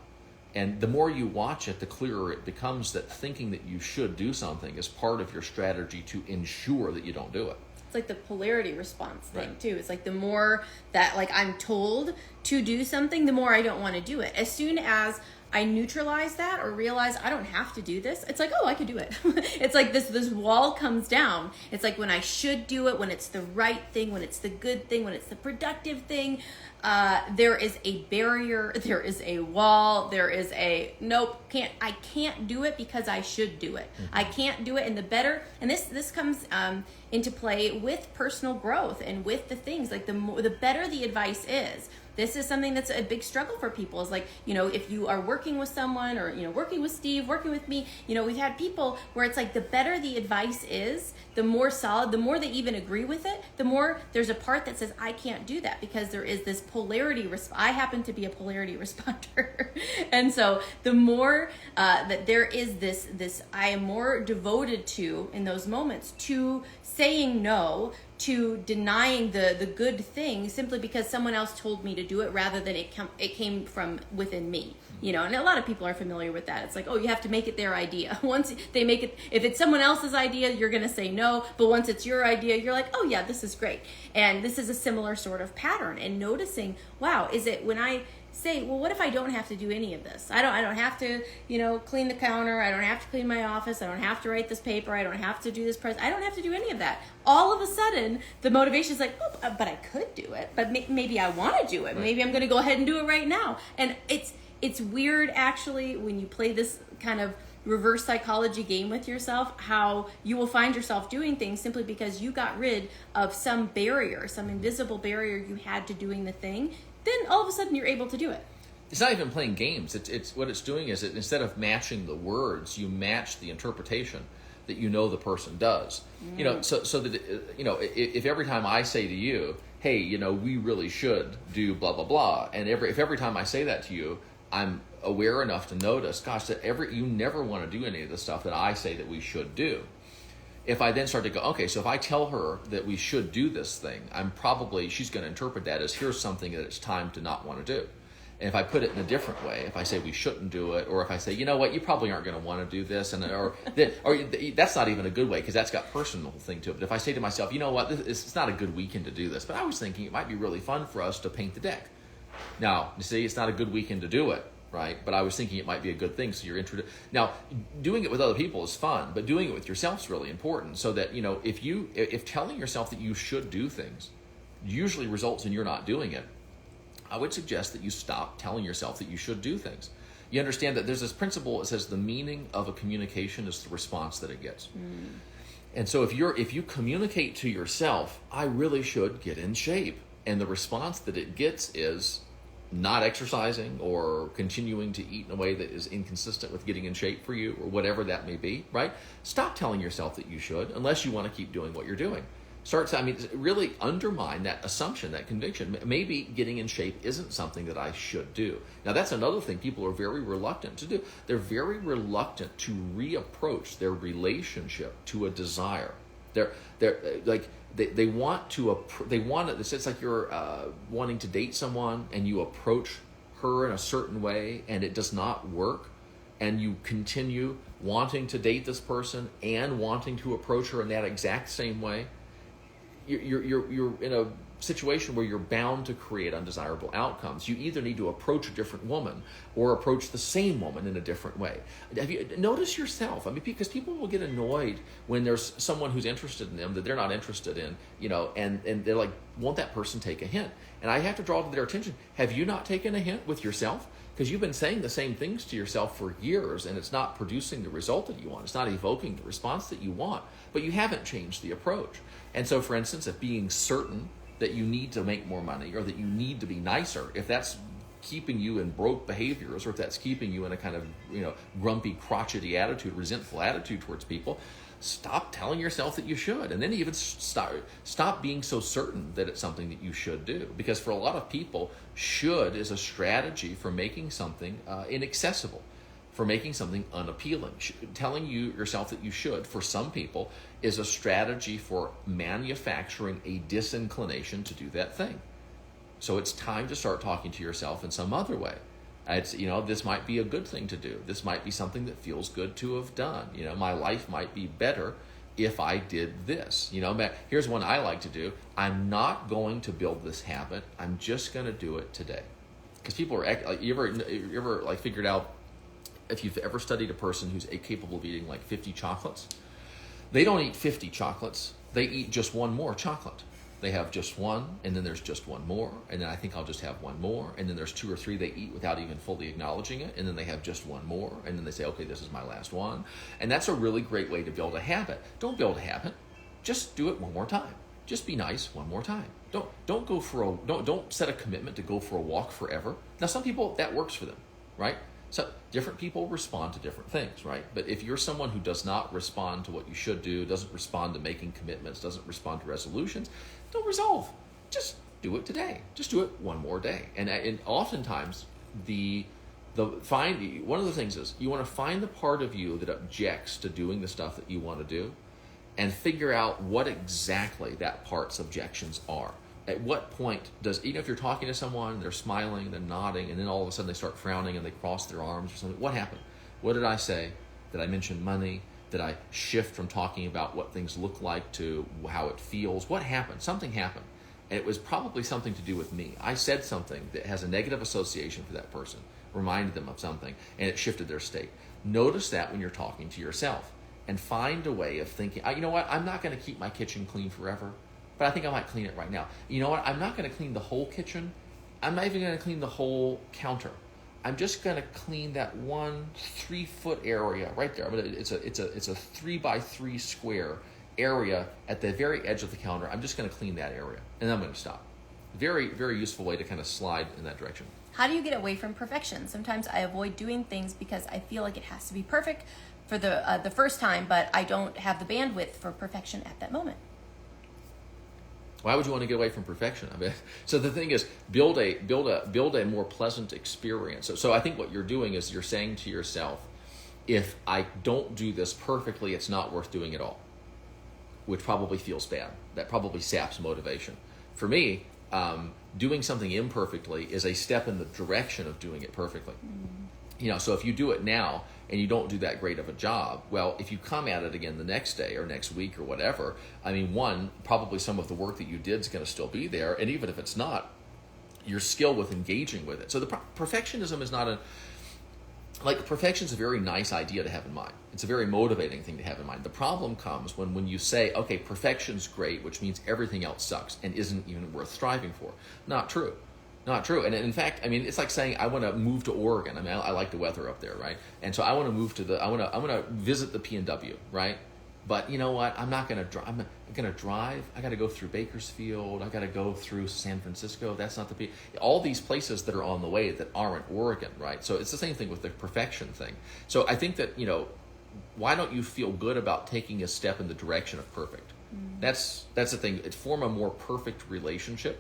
S2: And the more you watch it, the clearer it becomes that thinking that you should do something is part of your strategy to ensure that you don't do it.
S1: It's like the polarity response thing,
S2: Right.
S1: too. It's like the more that like I'm told to do something, the more I don't want to do it. As soon as I neutralize that or realize I don't have to do this, it's like, oh, I could do it. It's like this wall comes down. It's like when I should do it, when it's the right thing, when it's the good thing, when it's the productive thing, there is a barrier, there is a wall, there is a nope, I can't do it because I should do it. Mm-hmm. I can't do it. And the better, and this comes into play with personal growth and with the things, like the better the advice is. This is something that's a big struggle for people, is like, if you are working with someone or, working with Steve, working with me, we've had people where it's like the better the advice is, the more solid, the more they even agree with it, the more there's a part that says, I can't do that because there is this polarity. I happen to be a polarity responder. And so the more that there is this, I am more devoted to in those moments to saying no, to denying the good thing simply because someone else told me to do it rather than it came from within me. And a lot of people are familiar with that. It's like, oh, you have to make it their idea. Once they make it, if it's someone else's idea, you're going to say no. But once it's your idea, you're like, oh yeah, this is great. And this is a similar sort of pattern. And noticing, wow, is it when I say, well, what if I don't have to do any of this? I don't have to, clean the counter. I don't have to clean my office. I don't have to write this paper. I don't have to do this press. I don't have to do any of that. All of a sudden, the motivation is like, oh, but I could do it. But maybe I want to do it.
S2: Right.
S1: Maybe I'm going to go ahead and do it right now. And it's weird, actually, when you play this kind of reverse psychology game with yourself, how you will find yourself doing things simply because you got rid of some barrier, some invisible barrier you had to doing the thing. Then all of a sudden you're able to do it.
S2: It's not even playing games. It's what it's doing is instead of matching the words, you match the interpretation that the person does. So that if every time I say to you, hey, we really should do blah blah blah, and if every time I say that to you, I'm aware enough to notice, gosh, that you never want to do any of the stuff that I say that we should do. If I then start to go, okay, so if I tell her that we should do this thing, she's going to interpret that as here's something that it's time to not want to do. And if I put it in a different way, if I say we shouldn't do it, or if I say, you know what, you probably aren't going to want to do this, or that's not even a good way because that's got personal thing to it. But if I say to myself, you know what, it's not a good weekend to do this, but I was thinking it might be really fun for us to paint the deck. Now, you see, it's not a good weekend to do it. Right, but I was thinking it might be a good thing. So you're introduced. Now, doing it with other people is fun, but doing it with yourself is really important. So that if telling yourself that you should do things usually results in you're not doing it, I would suggest that you stop telling yourself that you should do things. You understand that there's this principle that says the meaning of a communication is the response that it gets. And so if you communicate to yourself, I really should get in shape, and the response that it gets is not exercising or continuing to eat in a way that is inconsistent with getting in shape for you or whatever that may be, right? Stop telling yourself that you should unless you want to keep doing what you're doing. Really undermine that assumption, that conviction. Maybe getting in shape isn't something that I should do. Now, that's another thing people are very reluctant to do. They're very reluctant to reapproach their relationship to a desire. They want it. It's like you're wanting to date someone and you approach her in a certain way and it does not work, and you continue wanting to date this person and wanting to approach her in that exact same way. You're in a situation where you're bound to create undesirable outcomes. You either need to approach a different woman or approach the same woman in a different way. Have you notice yourself? Because people will get annoyed when there's someone who's interested in them that they're not interested in, and they're like, won't that person take a hint? And I have to draw to their attention, have you not taken a hint with yourself? Because you've been saying the same things to yourself for years and it's not producing the result that you want. It's not evoking the response that you want, but you haven't changed the approach. And so, for instance, if being certain that you need to make more money or that you need to be nicer, if that's keeping you in broke behaviors or if that's keeping you in a kind of grumpy, crotchety attitude, resentful attitude towards people, stop telling yourself that you should, and then even stop being so certain that it's something that you should do. Because for a lot of people, should is a strategy for making something inaccessible, for making something unappealing. Telling yourself that you should, for some people, is a strategy for manufacturing a disinclination to do that thing. So it's time to start talking to yourself in some other way. It's, this might be a good thing to do. This might be something that feels good to have done. My life might be better if I did this. Here's one I like to do. I'm not going to build this habit. I'm just going to do it today. Because people are, like, you ever like figured out, if you've ever studied a person who's capable of eating like 50 chocolates, they don't eat 50 chocolates. They eat just one more chocolate. They have just one, and then there's just one more, and then I think I'll just have one more, and then there's 2 or 3 they eat without even fully acknowledging it, and then they have just one more, and then they say, okay, this is my last one. And that's a really great way to build a habit. Don't build a habit. Just do it one more time. Just be nice one more time. Don't set a commitment to go for a walk forever. Now, some people, that works for them, right? So different people respond to different things, right? But if you're someone who does not respond to what you should do, doesn't respond to making commitments, doesn't respond to resolutions, don't resolve. Just do it today. Just do it one more day. And oftentimes, one of the things is you want to find the part of you that objects to doing the stuff that you want to do, and figure out what exactly that part's objections are. At what point even if you're talking to someone, they're smiling, they're nodding, and then all of a sudden they start frowning and they cross their arms or something. What happened? What did I say? Did I mention money? Did I shift from talking about what things look like to how it feels? What happened? Something happened. And it was probably something to do with me. I said something that has a negative association for that person, reminded them of something, and it shifted their state. Notice that when you're talking to yourself, and find a way of thinking, you know what, I'm not going to keep my kitchen clean forever, but I think I might clean it right now. You know what, I'm not going to clean the whole kitchen. I'm not even going to clean the whole counter. I'm just going to clean that 1 3-foot area right there. It's a 3x3 square area at the very edge of the counter. I'm just going to clean that area, and then I'm going to stop. Very, very useful way to kind of slide in that direction.
S1: How do you get away from perfection? Sometimes I avoid doing things because I feel like it has to be perfect for the first time, but I don't have the bandwidth for perfection at that moment.
S2: Why would you want to get away from perfection? So the thing is, build a more pleasant experience. So I think what you're doing is you're saying to yourself, if I don't do this perfectly, it's not worth doing at all, which probably feels bad. That probably saps motivation. For me, doing something imperfectly is a step in the direction of doing it perfectly. So if you do it now and you don't do that great of a job, well, if you come at it again the next day or next week or whatever, probably some of the work that you did is going to still be there. And even if it's not, your skill with engaging with it. So perfectionism is not perfection is a very nice idea to have in mind. It's a very motivating thing to have in mind. The problem comes when you say, okay, perfection's great, which means everything else sucks and isn't even worth striving for. Not true. Not true. And in fact, it's like saying I want to move to Oregon. I like the weather up there, right? And so I want to move I want to visit the P&W, right? But you know what? I'm not going to drive. I'm going to drive. I got to go through Bakersfield. I got to go through San Francisco. That's not all these places that are on the way that aren't Oregon, right? So it's the same thing with the perfection thing. So I think that, why don't you feel good about taking a step in the direction of perfect? That's the thing. Form a more perfect relationship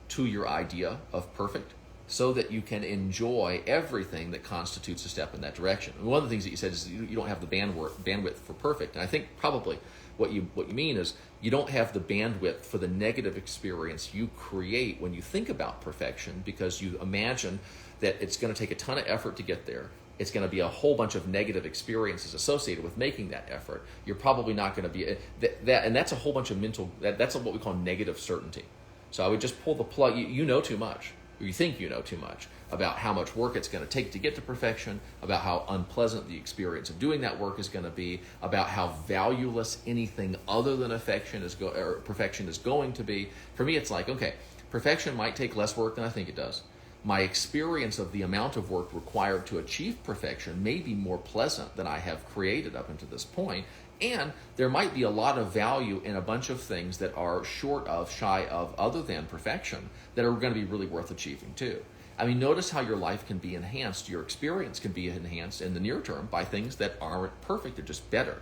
S2: to your idea of perfect, so that you can enjoy everything that constitutes a step in that direction. And one of the things that you said is you don't have the bandwidth for perfect. And I think probably what you mean is you don't have the bandwidth for the negative experience you create when you think about perfection, because you imagine that it's going to take a ton of effort to get there. It's going to be a whole bunch of negative experiences associated with making that effort. You're probably not going to be that, and that's a whole bunch of that's what we call negative certainty. So I would just pull the plug. You know too much, or you think you know too much about how much work it's going to take to get to perfection, about how unpleasant the experience of doing that work is going to be, about how valueless anything other than perfection is going to be. For me, it's like, okay, perfection might take less work than I think it does. My experience of the amount of work required to achieve perfection may be more pleasant than I have created up until this point. And there might be a lot of value in a bunch of things that are shy of, other than perfection, that are going to be really worth achieving too. Notice how your life can be enhanced, your experience can be enhanced in the near term by things that aren't perfect, they're just better.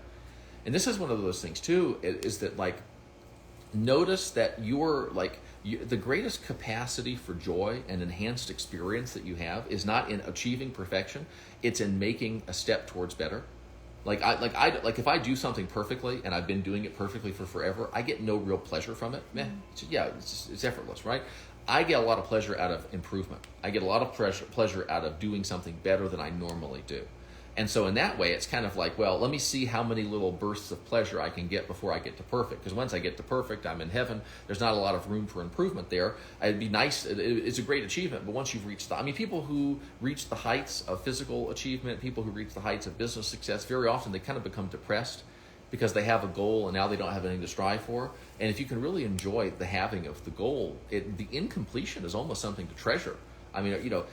S2: And this is one of those things too, is that like, notice that the greatest capacity for joy and enhanced experience that you have is not in achieving perfection, it's in making a step towards better. Like if I do something perfectly and I've been doing it perfectly for forever, I get no real pleasure from it. It's effortless, right? I get a lot of pleasure out of improvement. I get a lot of pleasure out of doing something better than I normally do. And so in that way, it's kind of like, well, let me see how many little bursts of pleasure I can get before I get to perfect. Because once I get to perfect, I'm in heaven. There's not a lot of room for improvement there. It'd be nice. It's a great achievement. But once you've reached people who reach the heights of physical achievement, people who reach the heights of business success, very often they kind of become depressed because they have a goal and now they don't have anything to strive for. And if you can really enjoy the having of the goal, the incompletion is almost something to treasure. I mean,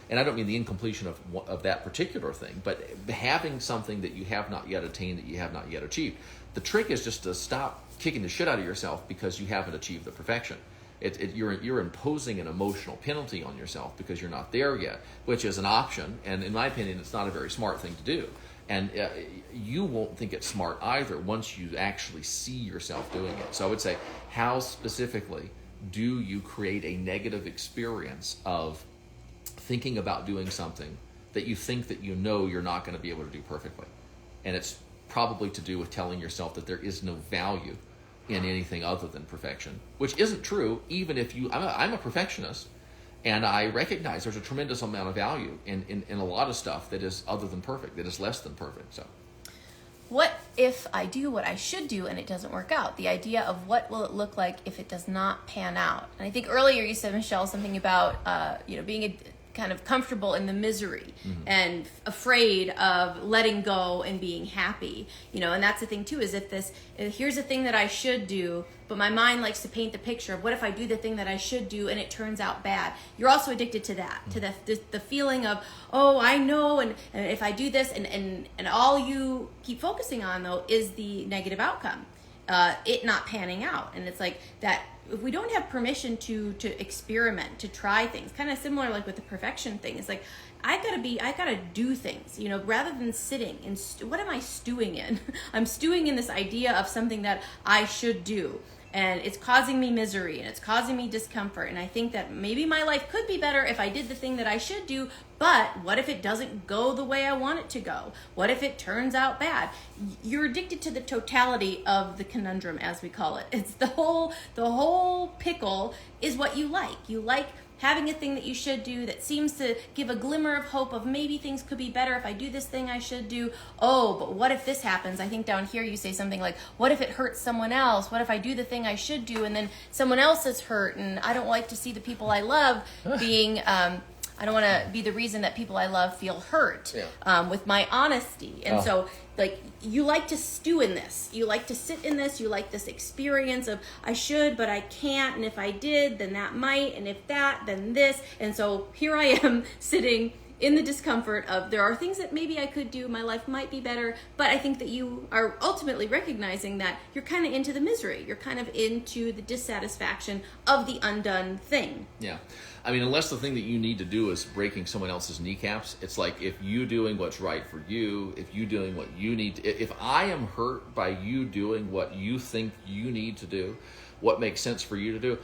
S2: and I don't mean the incompletion of that particular thing, but having something that you have not yet attained, that you have not yet achieved. The trick is just to stop kicking the shit out of yourself because you haven't achieved the perfection. You're imposing an emotional penalty on yourself because you're not there yet, which is an option, and in my opinion, it's not a very smart thing to do. And you won't think it's smart either once you actually see yourself doing it. So I would say, how specifically do you create a negative experience of thinking about doing something that you think that you're not going to be able to do perfectly? And it's probably to do with telling yourself that there is no value in anything other than perfection, which isn't true. Even if I'm a perfectionist, and I recognize there's a tremendous amount of value in a lot of stuff that is other than perfect, that is less than perfect. So
S1: what if I do what I should do and it doesn't work out? The idea of what will it look like if it does not pan out. And I think earlier you said, Michelle, something about being kind of comfortable in the misery and afraid of letting go and being happy, and that's the thing too, is here's a thing that I should do, but my mind likes to paint the picture of what if I do the thing that I should do and it turns out bad. You're also addicted to that, to the feeling of, oh, I know, and if I do this, and all you keep focusing on though is the negative outcome, it not panning out. And it's like that, if we don't have permission to experiment, to try things, kind of similar like with the perfection thing, it's like I gotta do things, rather than sitting and what am I stewing in? I'm stewing in this idea of something that I should do, and it's causing me misery and it's causing me discomfort. And I think that maybe my life could be better if I did the thing that I should do, but what if it doesn't go the way I want it to go? What if it turns out bad? You're addicted to the totality of the conundrum, as we call it. It's the whole pickle is what you like. You like having a thing that you should do that seems to give a glimmer of hope of maybe things could be better if I do this thing I should do. Oh, but what if this happens? I think down here you say something like, what if it hurts someone else? What if I do the thing I should do and then someone else is hurt, and I don't like to see the people I love being... I don't want to be the reason that people I love feel hurt with my honesty. And so, like, you like to stew in this. You like to sit in this. You like this experience of, I should, but I can't. And if I did, then that might. And if that, then this. And so here I am sitting in the discomfort of, there are things that maybe I could do. My life might be better. But I think that you are ultimately recognizing that you're kind of into the misery. You're kind of into the dissatisfaction of the undone thing.
S2: Yeah. I mean, unless the thing that you need to do is breaking someone else's kneecaps, it's like if you doing what's right for you, if you doing what you need to, if I am hurt by you doing what you think you need to do, what makes sense for you to do,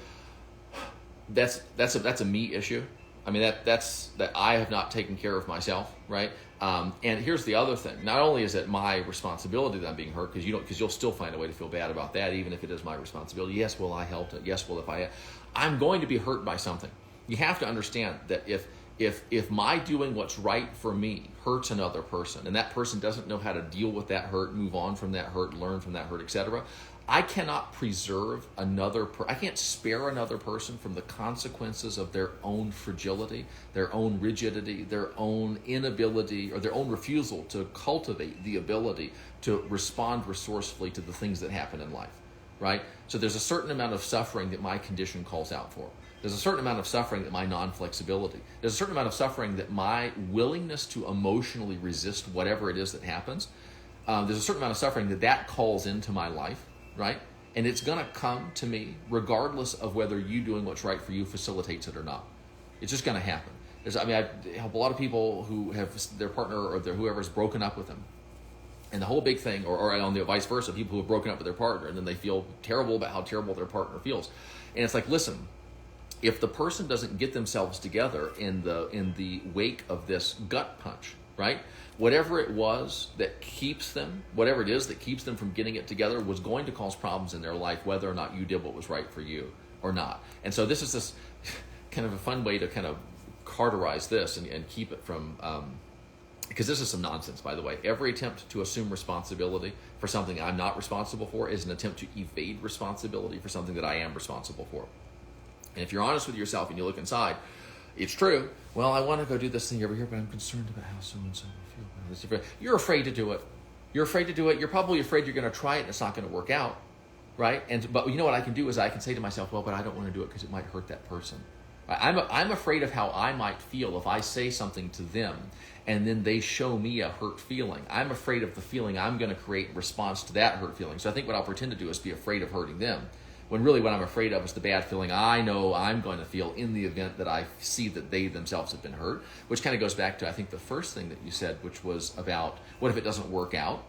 S2: that's a me issue. I mean, that I have not taken care of myself, right? And here's the other thing. Not only is it my responsibility that I'm being hurt, because you'll still find a way to feel bad about that, even if it is my responsibility. Yes, well, I helped it. Yes, well, I'm going to be hurt by something. You have to understand that if my doing what's right for me hurts another person, and that person doesn't know how to deal with that hurt, move on from that hurt, learn from that hurt, etc., I cannot preserve I can't spare another person from the consequences of their own fragility, their own rigidity, their own inability, or their own refusal to cultivate the ability to respond resourcefully to the things that happen in life, right? So there's a certain amount of suffering that my condition calls out for. There's a certain amount of suffering that my non-flexibility. There's a certain amount of suffering that my willingness to emotionally resist whatever it is that happens. There's a certain amount of suffering that calls into my life, right? And it's going to come to me regardless of whether you doing what's right for you facilitates it or not. It's just going to happen. I help a lot of people who have their partner or whoever has broken up with them. And the whole big thing, or on the vice versa, people who have broken up with their partner and then they feel terrible about how terrible their partner feels. And it's like, listen, if the person doesn't get themselves together in the wake of this gut punch, right? Whatever it was that keeps them, whatever it is that keeps them from getting it together was going to cause problems in their life, whether or not you did what was right for you or not. And so this is this kind of a fun way to kind of carterize this and keep it from, because this is some nonsense, by the way. Every attempt to assume responsibility for something I'm not responsible for is an attempt to evade responsibility for something that I am responsible for. And if you're honest with yourself and you look inside, it's true. Well, I want to go do this thing over here, but I'm concerned about how so-and-so will feel. You're afraid to do it. You're afraid to do it. You're probably afraid you're going to try it and it's not going to work out, right? But you know what I can do is I can say to myself, well, but I don't want to do it because it might hurt that person. I'm afraid of how I might feel if I say something to them and then they show me a hurt feeling. I'm afraid of the feeling I'm going to create in response to that hurt feeling. So I think what I'll pretend to do is be afraid of hurting them, when really what I'm afraid of is the bad feeling I know I'm going to feel in the event that I see that they themselves have been hurt, which kind of goes back to, I think, the first thing that you said, which was about what if it doesn't work out?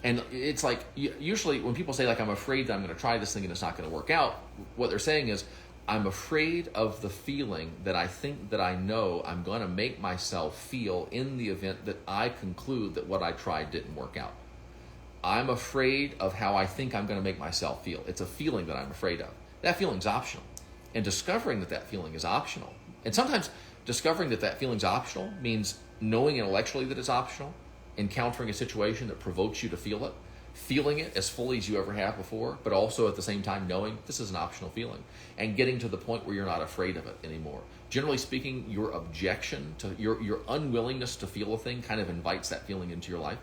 S2: And it's like, usually when people say, like, I'm afraid that I'm going to try this thing and it's not going to work out, what they're saying is, I'm afraid of the feeling that I think that I know I'm going to make myself feel in the event that I conclude that what I tried didn't work out. I'm afraid of how I think I'm going to make myself feel. It's a feeling that I'm afraid of. That feeling's optional. And discovering that that feeling is optional. And sometimes discovering that that feeling's optional means knowing intellectually that it's optional, encountering a situation that provokes you to feel it, feeling it as fully as you ever have before, but also at the same time knowing this is an optional feeling, and getting to the point where you're not afraid of it anymore. Generally speaking, your objection to your unwillingness to feel a thing kind of invites that feeling into your life.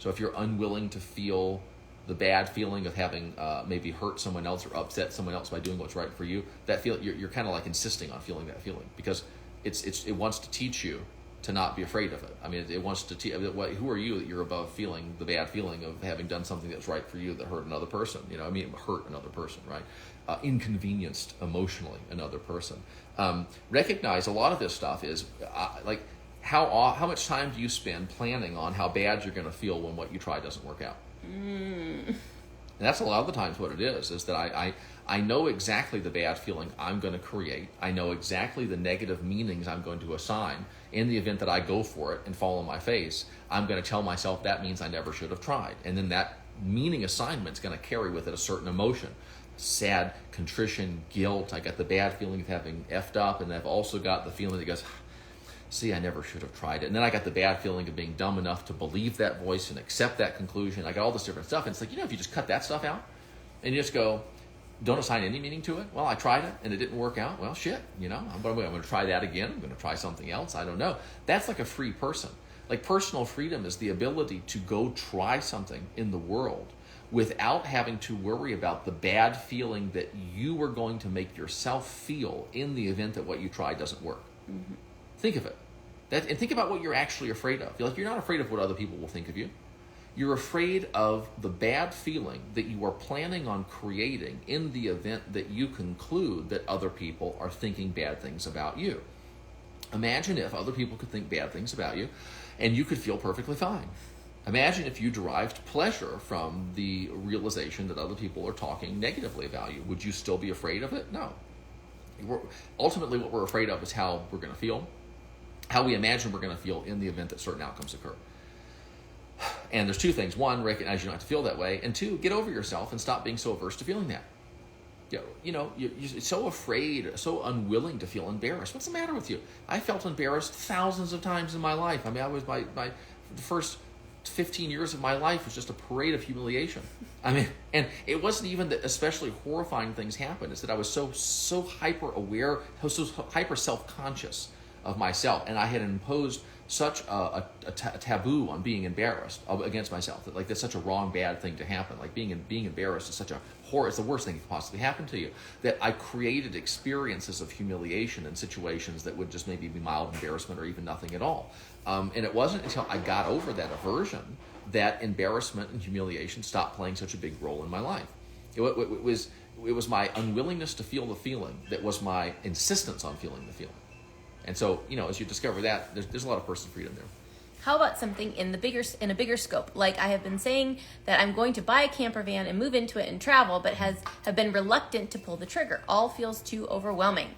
S2: So if you're unwilling to feel the bad feeling of having maybe hurt someone else or upset someone else by doing what's right for you, that feel you're kind of like insisting on feeling that feeling because it wants to teach you to not be afraid of it. I mean, it wants to teach. Who are you that you're above feeling the bad feeling of having done something that's right for you that hurt another person? Hurt another person, right? Inconvenienced emotionally another person. Recognize a lot of this stuff is like. How much time do you spend planning on how bad you're going to feel when what you try doesn't work out? And that's a lot of the times what it is that I know exactly the bad feeling I'm going to create. I know exactly the negative meanings I'm going to assign. In the event that I go for it and fall on my face, I'm going to tell myself that means I never should have tried. And then that meaning assignment is going to carry with it a certain emotion. Sad, contrition, guilt. I got the bad feeling of having effed up, and I've also got the feeling that goes, see, I never should have tried it. And then I got the bad feeling of being dumb enough to believe that voice and accept that conclusion. I got all this different stuff. And it's like, if you just cut that stuff out and you just go, don't assign any meaning to it. Well, I tried it and it didn't work out. Well, shit, I'm going to try that again. I'm going to try something else. I don't know. That's like a free person. Like personal freedom is the ability to go try something in the world without having to worry about the bad feeling that you are going to make yourself feel in the event that what you try doesn't work. Mm-hmm. Think of it. And think about what you're actually afraid of. You're not afraid of what other people will think of you. You're afraid of the bad feeling that you are planning on creating in the event that you conclude that other people are thinking bad things about you. Imagine if other people could think bad things about you and you could feel perfectly fine. Imagine if you derived pleasure from the realization that other people are talking negatively about you. Would you still be afraid of it? No. Ultimately, what we're afraid of is how we're going to feel. How we imagine we're going to feel in the event that certain outcomes occur. And there's two things. One, recognize you don't have to feel that way. And two, get over yourself and stop being so averse to feeling that. You're so afraid, so unwilling to feel embarrassed. What's the matter with you? I felt embarrassed thousands of times in my life. I mean, the first 15 years of my life was just a parade of humiliation. I mean, and it wasn't even that especially horrifying things happened. It's that I was so hyper aware, so hyper self-conscious of myself, and I had imposed such a taboo on being embarrassed against myself that that's such a wrong, bad thing to happen. Like being embarrassed is such a horror. It's the worst thing that could possibly happen to you. That I created experiences of humiliation in situations that would just maybe be mild embarrassment or even nothing at all. And it wasn't until I got over that aversion that embarrassment and humiliation stopped playing such a big role in my life. It was my unwillingness to feel the feeling that was my insistence on feeling the feeling. And so, as you discover that, there's a lot of personal freedom there.
S1: How about something in a bigger scope? Like, I have been saying that I'm going to buy a camper van and move into it and travel, but have been reluctant to pull the trigger. All feels too overwhelming.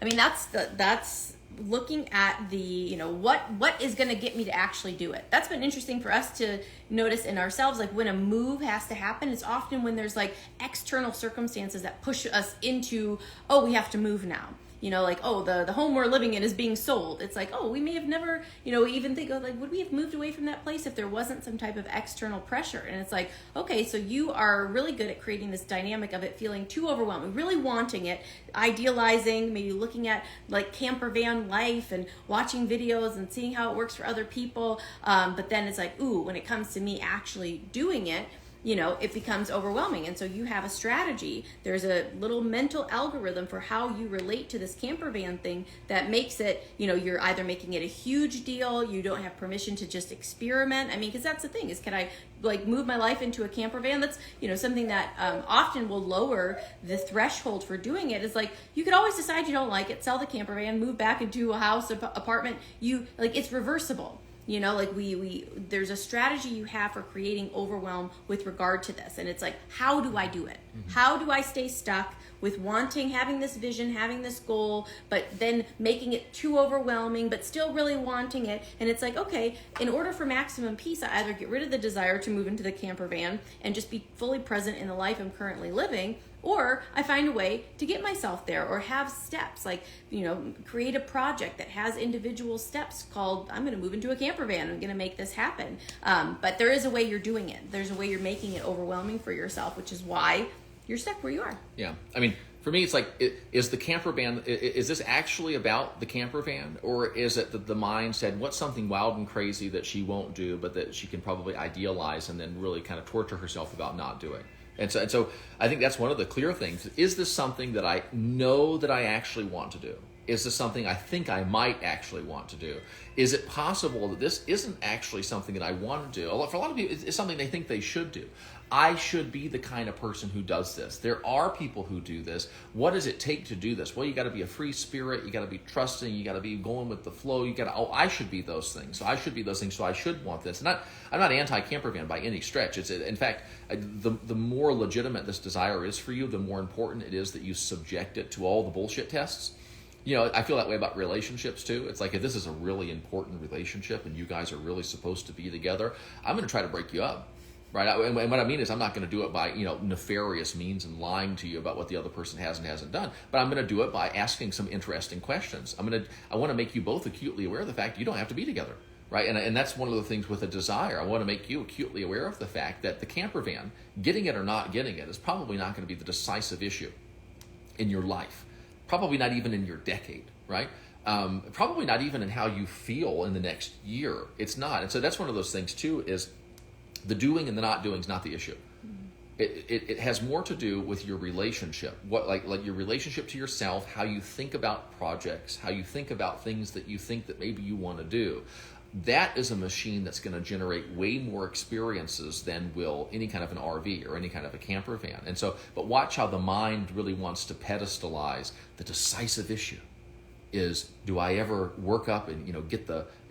S1: I mean, that's looking at the, what is going to get me to actually do it. That's been interesting for us to notice in ourselves. Like, when a move has to happen, it's often when there's like external circumstances that push us into, oh, we have to move now. Like, oh, the home we're living in is being sold. It's like, oh, we may have never, even think of like, would we have moved away from that place if there wasn't some type of external pressure? And it's like, okay, so you are really good at creating this dynamic of it feeling too overwhelming, really wanting it, idealizing, maybe looking at like camper van life and watching videos and seeing how it works for other people. But then it's like, ooh, when it comes to me actually doing it, it becomes overwhelming. And so you have a strategy. There's a little mental algorithm for how you relate to this camper van thing that makes it, you're either making it a huge deal. You don't have permission to just experiment. I mean, because that's the thing is, can I like move my life into a camper van? That's, something that often will lower the threshold for doing it. Is like, you could always decide you don't like it, sell the camper van, move back into a house, apartment. It's reversible. There's a strategy you have for creating overwhelm with regard to this. And it's like, how do I do it? Mm-hmm. How do I stay stuck with having this vision, having this goal, but then making it too overwhelming, but still really wanting it? And it's like, okay, in order for maximum peace, I either get rid of the desire to move into the camper van and just be fully present in the life I'm currently living, or I find a way to get myself there, or have steps, like, create a project that has individual steps called, I'm going to move into a camper van, I'm going to make this happen. But there is a way you're doing it. There's a way you're making it overwhelming for yourself, which is why you're stuck where you are.
S2: Yeah. I mean, for me, it's like, is the camper van, is this actually about the camper van? Or is it that the mind said, what's something wild and crazy that she won't do, but that she can probably idealize and then really kind of torture herself about not doing? And so I think that's one of the clear things. Is this something that I know that I actually want to do? Is this something I think I might actually want to do? Is it possible that this isn't actually something that I want to do? For a lot of people, it's something they think they should do. I should be the kind of person who does this. There are people who do this. What does it take to do this? Well, you got to be a free spirit. You got to be trusting. You got to be going with the flow. I should be those things. So I should be those things. So I should want this. And I'm not anti-camper van by any stretch. In fact, the more legitimate this desire is for you, the more important it is that you subject it to all the bullshit tests. I feel that way about relationships too. It's like, if this is a really important relationship and you guys are really supposed to be together, I'm going to try to break you up. Right, and what I mean is, I'm not going to do it by nefarious means and lying to you about what the other person has and hasn't done. But I'm going to do it by asking some interesting questions. I want to make you both acutely aware of the fact you don't have to be together, right? And that's one of the things with a desire. I want to make you acutely aware of the fact that the camper van, getting it or not getting it, is probably not going to be the decisive issue in your life. Probably not even in your decade, right? Probably not even in how you feel in the next year. It's not. And so that's one of those things too, is the doing and the not doing is not the issue. It has more to do with your relationship, like your relationship to yourself, how you think about projects, how you think about things that you think that maybe you want to do. That is a machine that's going to generate way more experiences than will any kind of an RV or any kind of a camper van. And so, but watch how the mind really wants to pedestalize the decisive issue. Is, do I ever work up and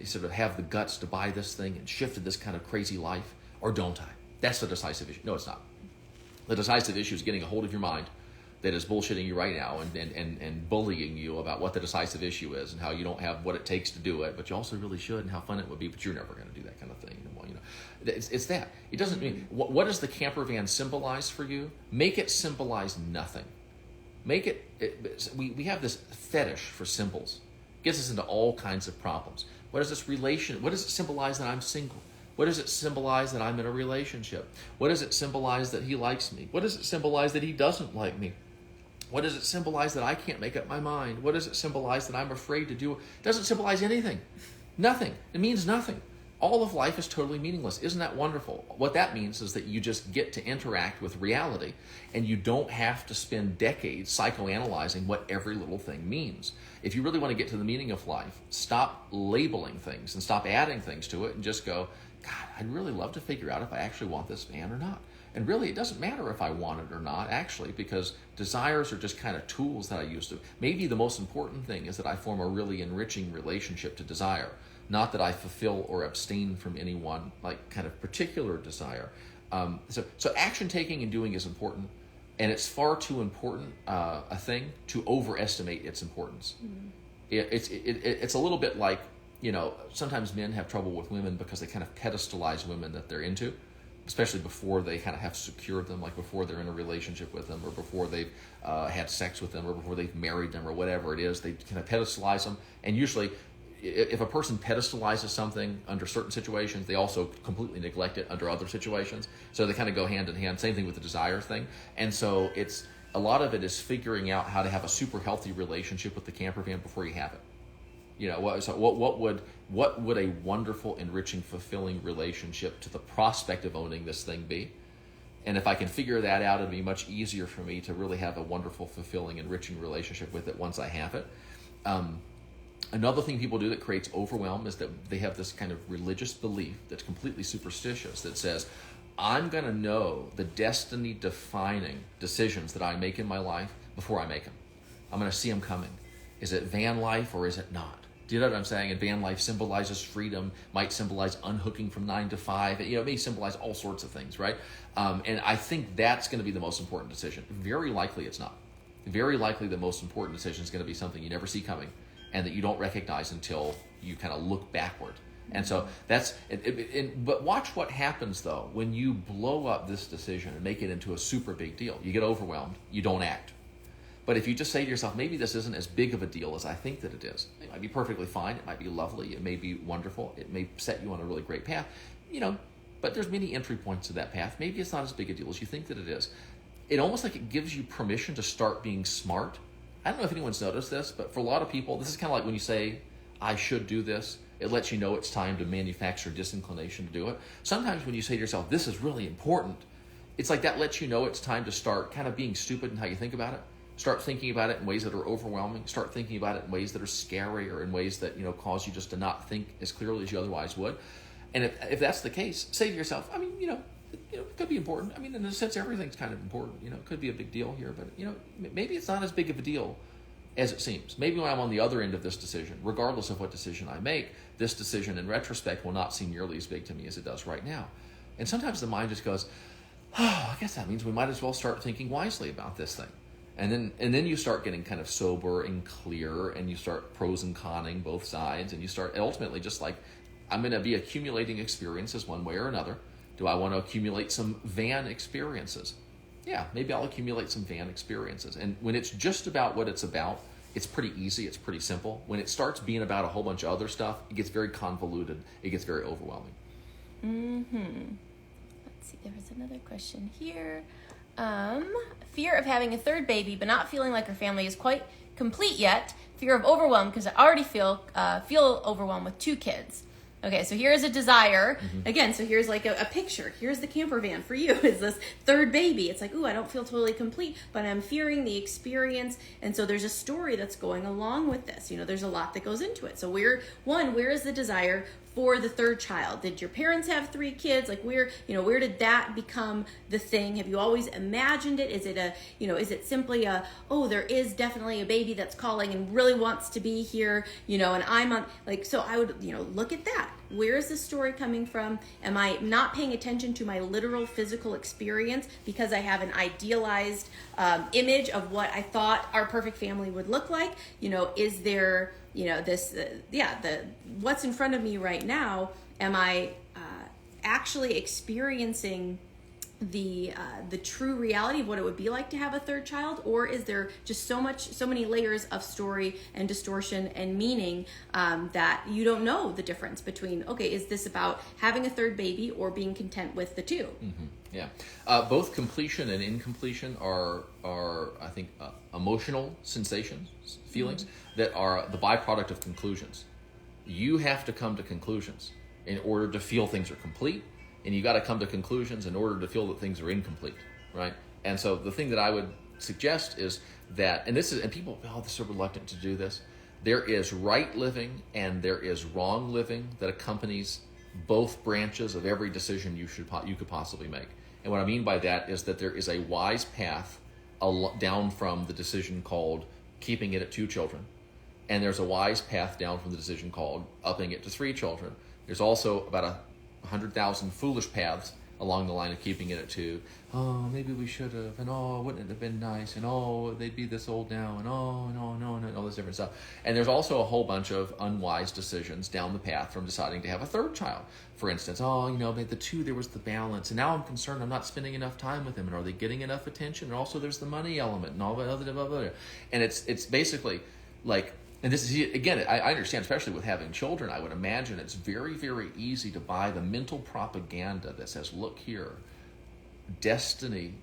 S2: sort of have the guts to buy this thing and shift to this kind of crazy life? Or don't I? That's the decisive issue. No, it's not. The decisive issue is getting a hold of your mind that is bullshitting you right now and bullying you about what the decisive issue is and how you don't have what it takes to do it, but you also really should, and how fun it would be, but you're never going to do that kind of thing. It's that. It doesn't mean, what does the camper van symbolize for you? Make it symbolize nothing. Make it, we have this fetish for symbols. It gets us into all kinds of problems. What does it symbolize that I'm single? What does it symbolize that I'm in a relationship? What does it symbolize that he likes me? What does it symbolize that he doesn't like me? What does it symbolize that I can't make up my mind? What does it symbolize that I'm afraid to do? It doesn't symbolize anything. Nothing. It means nothing. All of life is totally meaningless. Isn't that wonderful? What that means is that you just get to interact with reality, and you don't have to spend decades psychoanalyzing what every little thing means. If you really want to get to the meaning of life, stop labeling things and stop adding things to it and just go, God, I'd really love to figure out if I actually want this van or not. And really, it doesn't matter if I want it or not, actually, because desires are just kind of tools that I use to. Maybe the most important thing is that I form a really enriching relationship to desire, not that I fulfill or abstain from any one like kind of particular desire. So action taking and doing is important, and it's far too important a thing to overestimate its importance. It's a little bit like, sometimes men have trouble with women because they kind of pedestalize women that they're into, especially before they kind of have secured them, like before they're in a relationship with them, or before they've had sex with them, or before they've married them, or whatever it is. They kind of pedestalize them. And usually, if a person pedestalizes something under certain situations, they also completely neglect it under other situations. So they kind of go hand in hand. Same thing with the desire thing. And so a lot of it is figuring out how to have a super healthy relationship with the camper van before you have it. What would a wonderful, enriching, fulfilling relationship to the prospect of owning this thing be? And if I can figure that out, it'd be much easier for me to really have a wonderful, fulfilling, enriching relationship with it once I have it. Another thing people do that creates overwhelm is that they have this kind of religious belief that's completely superstitious that says, I'm going to know the destiny-defining decisions that I make in my life before I make them. I'm going to see them coming. Is it van life or is it not? Do you know what I'm saying? And van life symbolizes freedom, might symbolize unhooking from 9 to 5. It may symbolize all sorts of things, right? And I think that's going to be the most important decision. Very likely it's not. Very likely the most important decision is going to be something you never see coming and that you don't recognize until you kind of look backward. And so but watch what happens, though, when you blow up this decision and make it into a super big deal. You get overwhelmed. You don't act. But if you just say to yourself, maybe this isn't as big of a deal as I think that it is. It might be perfectly fine. It might be lovely. It may be wonderful. It may set you on a really great path. But there's many entry points to that path. Maybe it's not as big a deal as you think that it is. It almost like it gives you permission to start being smart. I don't know if anyone's noticed this, but for a lot of people, this is kind of like when you say, I should do this. It lets you know it's time to manufacture disinclination to do it. Sometimes when you say to yourself, this is really important, it's like that lets you know it's time to start kind of being stupid in how you think about it. Start thinking about it in ways that are overwhelming. Start thinking about it in ways that are scary or in ways that cause you just to not think as clearly as you otherwise would. And if that's the case, say to yourself, it could be important. In a sense, everything's kind of important. It could be a big deal here, but maybe it's not as big of a deal as it seems. Maybe when I'm on the other end of this decision, regardless of what decision I make, this decision in retrospect will not seem nearly as big to me as it does right now. And sometimes the mind just goes, I guess that means we might as well start thinking wisely about this thing. And then you start getting kind of sober and clear, and you start pros and conning both sides, and you start ultimately just like, I'm going to be accumulating experiences one way or another. Do I want to accumulate some van experiences? Yeah, maybe I'll accumulate some van experiences. And when it's just about what it's about, it's pretty easy, it's pretty simple. When it starts being about a whole bunch of other stuff, it gets very convoluted, it gets very overwhelming.
S1: Let's see, there was another question here. Fear of having a third baby, but not feeling like her family is quite complete yet. Fear of overwhelm, because I already feel overwhelmed with 2 kids. Okay, so here's a desire. Again, so here's like a picture. Here's the camper van for you. Is this third baby. It's like, ooh, I don't feel totally complete, but I'm fearing the experience. And so there's a story that's going along with this. There's a lot that goes into it. So where is the desire for the third child? Did your parents have 3 kids? Like where did that become the thing? Have you always imagined it? Is it is it simply there is definitely a baby that's calling and really wants to be here, and I'm on, so I would, look at that. Where is the story coming from? Am I not paying attention to my literal physical experience because I have an idealized image of what I thought our perfect family would look like? Is there, what's in front of me right now? Am I actually experiencing the true reality of what it would be like to have a third child, or is there just so many layers of story and distortion and meaning that you don't know the difference between, okay, is this about having a third baby or being content with the 2?
S2: Yeah, both completion and incompletion are I think emotional sensations, feelings that are the byproduct of conclusions. You have to come to conclusions in order to feel things are complete. And you got to come to conclusions in order to feel that things are incomplete, right? And so the thing that I would suggest is that, and people, they're so reluctant to do this. There is right living and there is wrong living that accompanies both branches of every decision you could possibly make. And what I mean by that is that there is a wise path down from the decision called keeping it at 2 children. And there's a wise path down from the decision called upping it to 3 children. There's also about 100,000 foolish paths along the line of keeping it at 2. Oh, maybe we should have, and oh, wouldn't it have been nice, and oh, they'd be this old now, and oh, no, and all this different stuff. And there's also a whole bunch of unwise decisions down the path from deciding to have a 3rd child. For instance, the 2, there was the balance, and now I'm concerned I'm not spending enough time with them, and are they getting enough attention? And also there's the money element, and all that other. And it's basically like, and this is, again, I understand, especially with having children, I would imagine it's very, very easy to buy the mental propaganda that says, look here, destiny,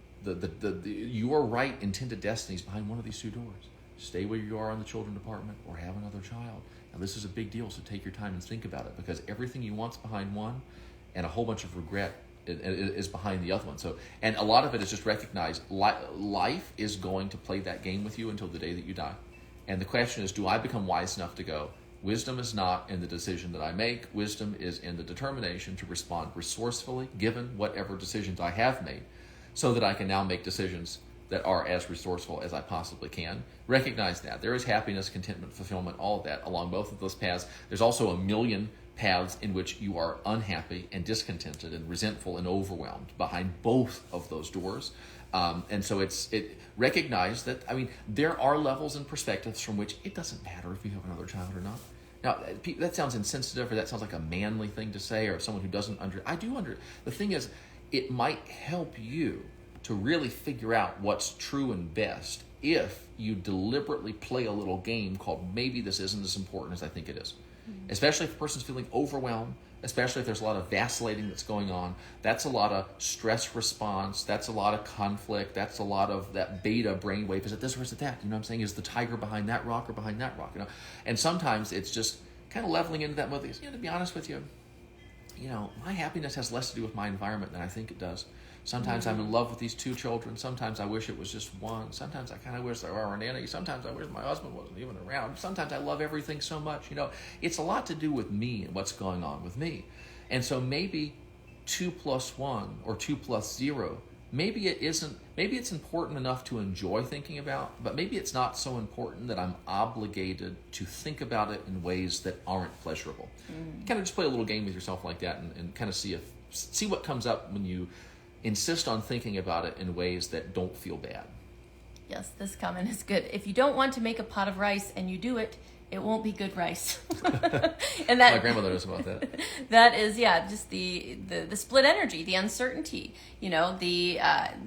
S2: your right intended destiny is behind one of these 2 doors. Stay where you are in the children department or have another child. Now, this is a big deal, so take your time and think about it, because everything you want's behind one, and a whole bunch of regret is behind the other one. So, and a lot of it is just recognize life is going to play that game with you until the day that you die. And the question is, do I become wise enough to go, wisdom is not in the decision that I make, wisdom is in the determination to respond resourcefully, given whatever decisions I have made, so that I can now make decisions that are as resourceful as I possibly can. Recognize that. There is happiness, contentment, fulfillment, all of that along both of those paths. There's also a million paths in which you are unhappy and discontented and resentful and overwhelmed behind both of those doors. And so recognize that, there are levels and perspectives from which it doesn't matter if you have another child or not. Now, that sounds insensitive, or that sounds like a manly thing to say, or someone who doesn't the thing is, it might help you to really figure out what's true and best if you deliberately play a little game called maybe this isn't as important as I think it is. Mm-hmm. Especially if the person's feeling overwhelmed, especially if there's a lot of vacillating that's going on. That's a lot of stress response. That's a lot of conflict. That's a lot of that beta brainwave. Is it this or is it that? You know what I'm saying? Is the tiger behind that rock or behind that rock? And sometimes it's just kind of leveling into that mode. To be honest with you, my happiness has less to do with my environment than I think it does. Sometimes I'm in love with these 2 children. Sometimes I wish it was just one. Sometimes I kind of wish there were any. Sometimes I wish my husband wasn't even around. Sometimes I love everything so much. It's a lot to do with me and what's going on with me. And so maybe 2 plus 1 or 2 plus 0, maybe it isn't. Maybe it's important enough to enjoy thinking about, but maybe it's not so important that I'm obligated to think about it in ways that aren't pleasurable. Kind of just play a little game with yourself like that, and kind of see what comes up when you insist on thinking about it in ways that don't feel bad.
S1: Yes, this comment is good. If you don't want to make a pot of rice and you do it, it won't be good rice. And that,
S2: my grandmother knows about that.
S1: That is, just the split energy, the uncertainty, the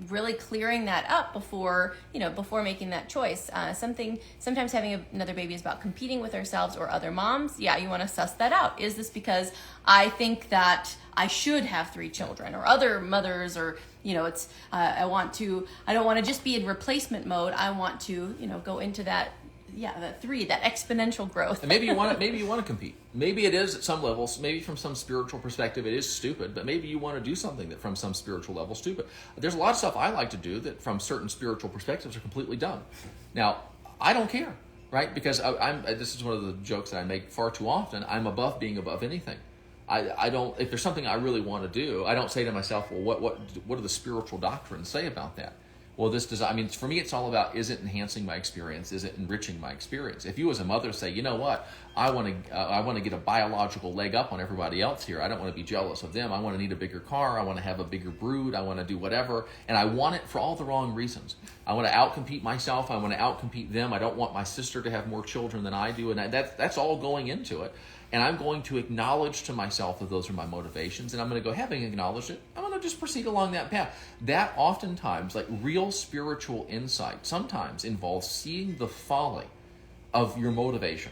S1: really clearing that up before making that choice. Sometimes having another baby is about competing with ourselves or other moms. Yeah, you want to suss that out. Is this because I think that I should have 3 children, or other mothers, or I don't want to just be in replacement mode. I want to go into that. Yeah, that 3, that exponential growth.
S2: And maybe you want to compete. Maybe it is at some levels, maybe from some spiritual perspective it is stupid, but maybe you want to do something that from some spiritual level is stupid. There's a lot of stuff I like to do that from certain spiritual perspectives are completely dumb. Now, I don't care, right? Because this is one of the jokes that I make far too often. I'm above being above anything. I don't, if there's something I really want to do, I don't say to myself, well, what do the spiritual doctrines say about that? Well, for me, it's all about, is it enhancing my experience? Is it enriching my experience? If you as a mother say, you know what, I want to get a biological leg up on everybody else here. I don't want to be jealous of them. I want to need a bigger car. I want to have a bigger brood. I want to do whatever. And I want it for all the wrong reasons. I want to outcompete myself. I want to outcompete them. I don't want my sister to have more children than I do. And that's all going into it. And I'm going to acknowledge to myself that those are my motivations. And I'm going to go, having acknowledged it, I'm going to just proceed along that path. That oftentimes, like real spiritual insight, sometimes involves seeing the folly of your motivation.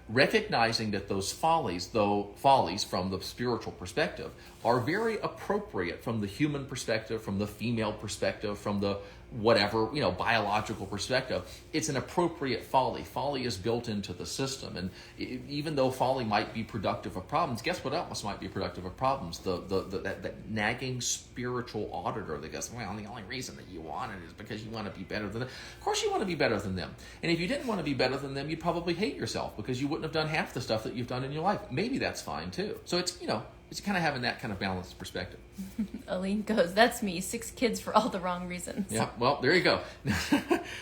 S2: Recognizing that those follies, though follies from the spiritual perspective, are very appropriate from the human perspective, from the female perspective, from the whatever, biological perspective. It's an appropriate folly. Folly is built into the system. And even though folly might be productive of problems, guess what else might be productive of problems? That nagging spiritual auditor that goes, well, the only reason that you want it is because you want to be better than them. Of course you want to be better than them. And if you didn't want to be better than them, you'd probably hate yourself because you wouldn't have done half the stuff that you've done in your life. Maybe that's fine too. So it's It's kind of having that kind of balanced perspective.
S1: Aline goes, that's me, 6 kids for all the wrong reasons.
S2: Yeah, well, there you go.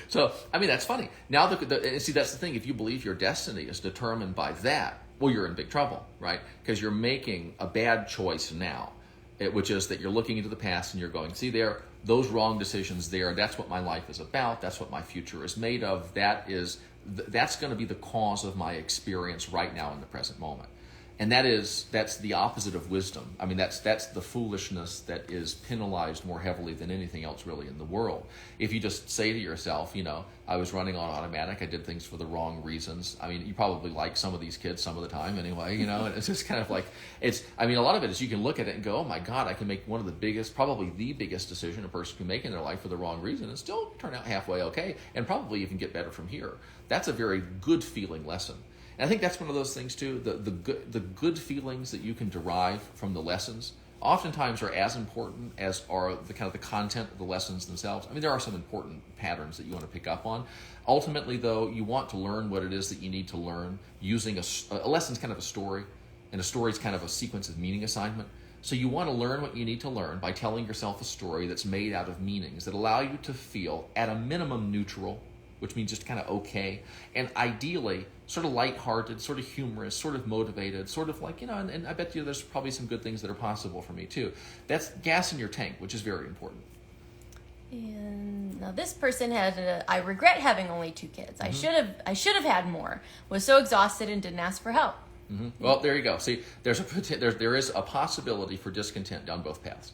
S2: So, I mean, that's funny. Now, see, that's the thing. If you believe your destiny is determined by that, well, you're in big trouble, right? Because you're making a bad choice now, which is that you're looking into the past and you're going, see there, those wrong decisions there, that's what my life is about, that's what my future is made of, that's going to be the cause of my experience right now in the present moment. And that's the opposite of wisdom. I mean, that's the foolishness that is penalized more heavily than anything else really in the world. If you just say to yourself, I was running on automatic, I did things for the wrong reasons. I mean, you probably like some of these kids some of the time anyway, and it's just kind of like, a lot of it is you can look at it and go, oh my God, I can make one of the biggest, probably the biggest decision a person can make in their life for the wrong reason and still turn out halfway okay, and probably even get better from here. That's a very good feeling lesson. And I think that's one of those things too, the good feelings that you can derive from the lessons oftentimes are as important as are the kind of the content of the lessons themselves. I mean, there are some important patterns that you want to pick up on. Ultimately, though, you want to learn what it is that you need to learn using a lesson's kind of a story, and a story's kind of a sequence of meaning assignment. So you want to learn what you need to learn by telling yourself a story that's made out of meanings that allow you to feel, at a minimum, neutral, which means just kind of okay, and ideally sort of lighthearted, sort of humorous, sort of motivated, sort of like, and I bet you there's probably some good things that are possible for me too. That's gas in your tank, which is very important.
S1: And now this person had I regret having only 2 kids. Mm-hmm. I should have had more. Was so exhausted and didn't ask for help.
S2: Mm-hmm. Well, there you go. See, there is a possibility for discontent down both paths.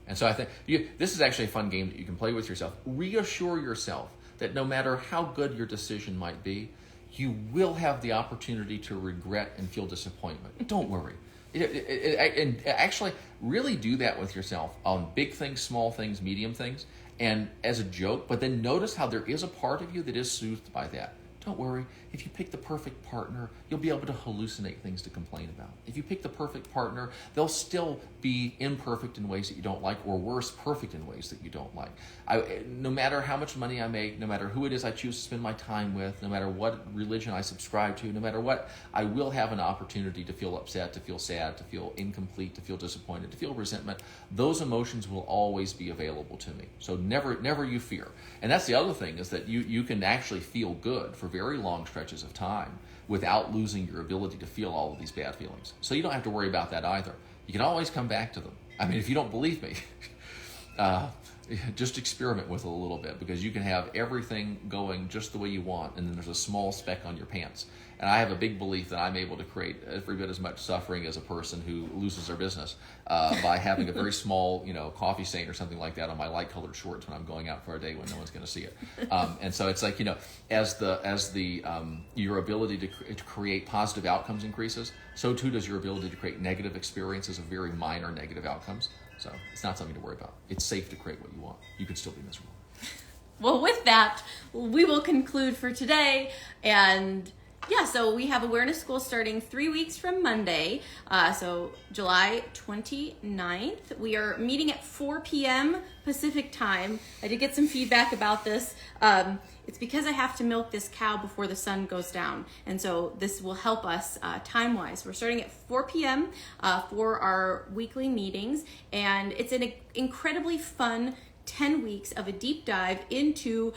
S2: And so I think this is actually a fun game that you can play with yourself. Reassure yourself that no matter how good your decision might be, you will have the opportunity to regret and feel disappointment. Don't worry. And actually really do that with yourself on big things, small things, medium things, and as a joke, but then notice how there is a part of you that is soothed by that. Don't worry. If you pick the perfect partner, you'll be able to hallucinate things to complain about. If you pick the perfect partner, they'll still be imperfect in ways that you don't like, or worse, perfect in ways that you don't like. No matter how much money I make, no matter who it is I choose to spend my time with, no matter what religion I subscribe to, no matter what, I will have an opportunity to feel upset, to feel sad, to feel incomplete, to feel disappointed, to feel resentment. Those emotions will always be available to me. So never you fear. And that's the other thing, is that you can actually feel good for very long stretches of time without losing your ability to feel all of these bad feelings. So you don't have to worry about that either. You can always come back to them. I mean, if you don't believe me, just experiment with it a little bit, because you can have everything going just the way you want, and then there's a small speck on your pants. And I have a big belief that I'm able to create every bit as much suffering as a person who loses their business by having a very small, coffee stain or something like that on my light-colored shorts when I'm going out for a day when no one's going to see it. And so it's like, as your ability to create positive outcomes increases, so too does your ability to create negative experiences of very minor negative outcomes. So it's not something to worry about. It's safe to create what you want. You can still be miserable.
S1: Well, with that, we will conclude for today. And so we have Awareness School starting 3 weeks from Monday, so July 29th. We are meeting at 4 p.m. Pacific time. I did get some feedback about this. It's because I have to milk this cow before the sun goes down, and so this will help us time-wise. We're starting at 4 p.m. For our weekly meetings, and it's an incredibly fun 10 weeks of a deep dive into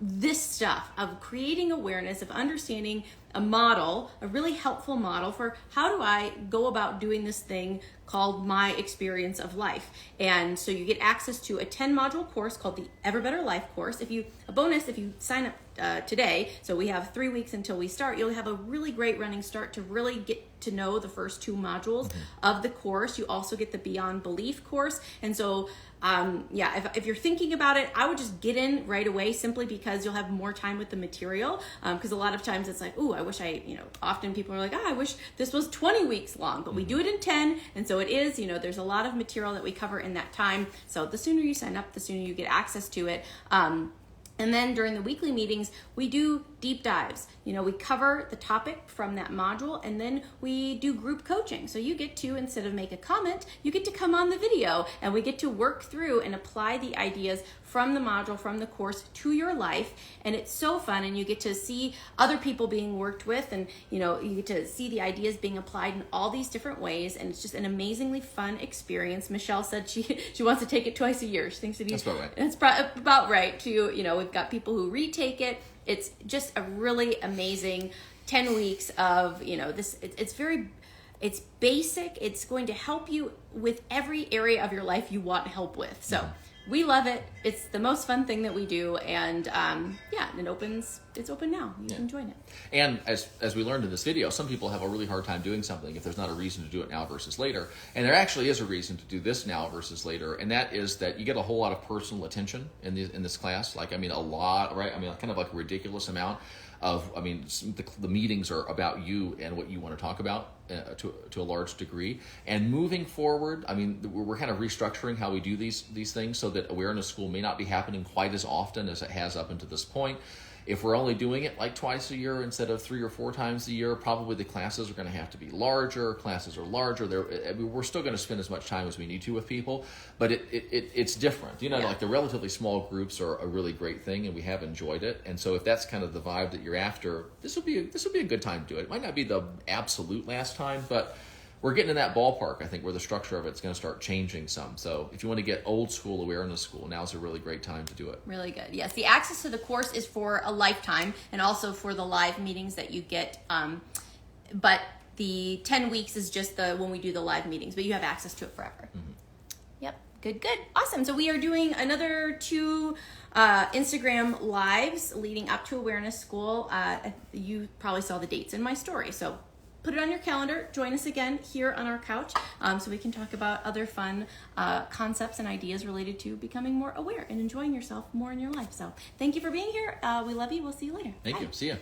S1: this stuff of creating awareness, of understanding a model, a really helpful model for how do I go about doing this thing called my experience of life. And so you get access to a 10-module course called the Ever Better Life course. If you sign up today, so we have 3 weeks until we start, you'll have a really great running start to really get to know the first 2 modules of the course. You also get the Beyond Belief course. And so if you're thinking about it, I would just get in right away, simply because you'll have more time with the material. Because a lot of times it's like, I wish often people are like, I wish this was 20 weeks long, but we do it in 10. And so it is, there's a lot of material that we cover in that time. So the sooner you sign up, the sooner you get access to it. And then during the weekly meetings, we do deep dives. You know, we cover the topic from that module, and then we do group coaching. So you get to, instead of make a comment, you get to come on the video, and we get to work through and apply the ideas from the module, from the course to your life. And it's so fun, and you get to see other people being worked with, and you know, you get to see the ideas being applied in all these different ways, and it's just an amazingly fun experience. Michelle said she wants to take it twice a year. She thinks
S2: That's about right.
S1: That's about right too. You know, we've got people who retake it. It's just a really amazing 10 weeks of, you know, this. It's basic. It's going to help you with every area of your life you want help with. So we love it. It's the most fun thing that we do, and it's open now. You can join it.
S2: And as we learned in this video, some people have a really hard time doing something if there's not a reason to do it now versus later. And there actually is a reason to do this now versus later, and that is that you get a whole lot of personal attention in this class. Like, I mean, a lot, right? I mean, kind of like a ridiculous amount of, I mean, the meetings are about you and what you want to talk about to a large degree. And moving forward, I mean, we're kind of restructuring how we do these things so that Awareness School may not be happening quite as often as it has up until this point. If we're only doing it like twice a year instead of 3 or 4 times a year, probably the classes are going to have to be larger. Classes are larger. We're still going to spend as much time as we need to with people, but it's different. You know, like the relatively small groups are a really great thing, and we have enjoyed it. And so if that's kind of the vibe that you're after, this will be a good time to do it. It might not be the absolute last time, but we're getting in that ballpark, I think, where the structure of it's going to start changing some. So if you want to get old school Awareness School, now's a really great time to do it.
S1: Really good. Yes, the access to the course is for a lifetime, and also for the live meetings that you get. But the 10 weeks is just when we do the live meetings, but you have access to it forever. Mm-hmm. Yep. Good. Awesome. So we are doing another 2 Instagram lives leading up to Awareness School. You probably saw the dates in my story, so put it on your calendar. Join us again here on our couch, so we can talk about other fun concepts and ideas related to becoming more aware and enjoying yourself more in your life. So thank you for being here. We love you. We'll see you later.
S2: Thank
S1: Bye.
S2: you. See ya.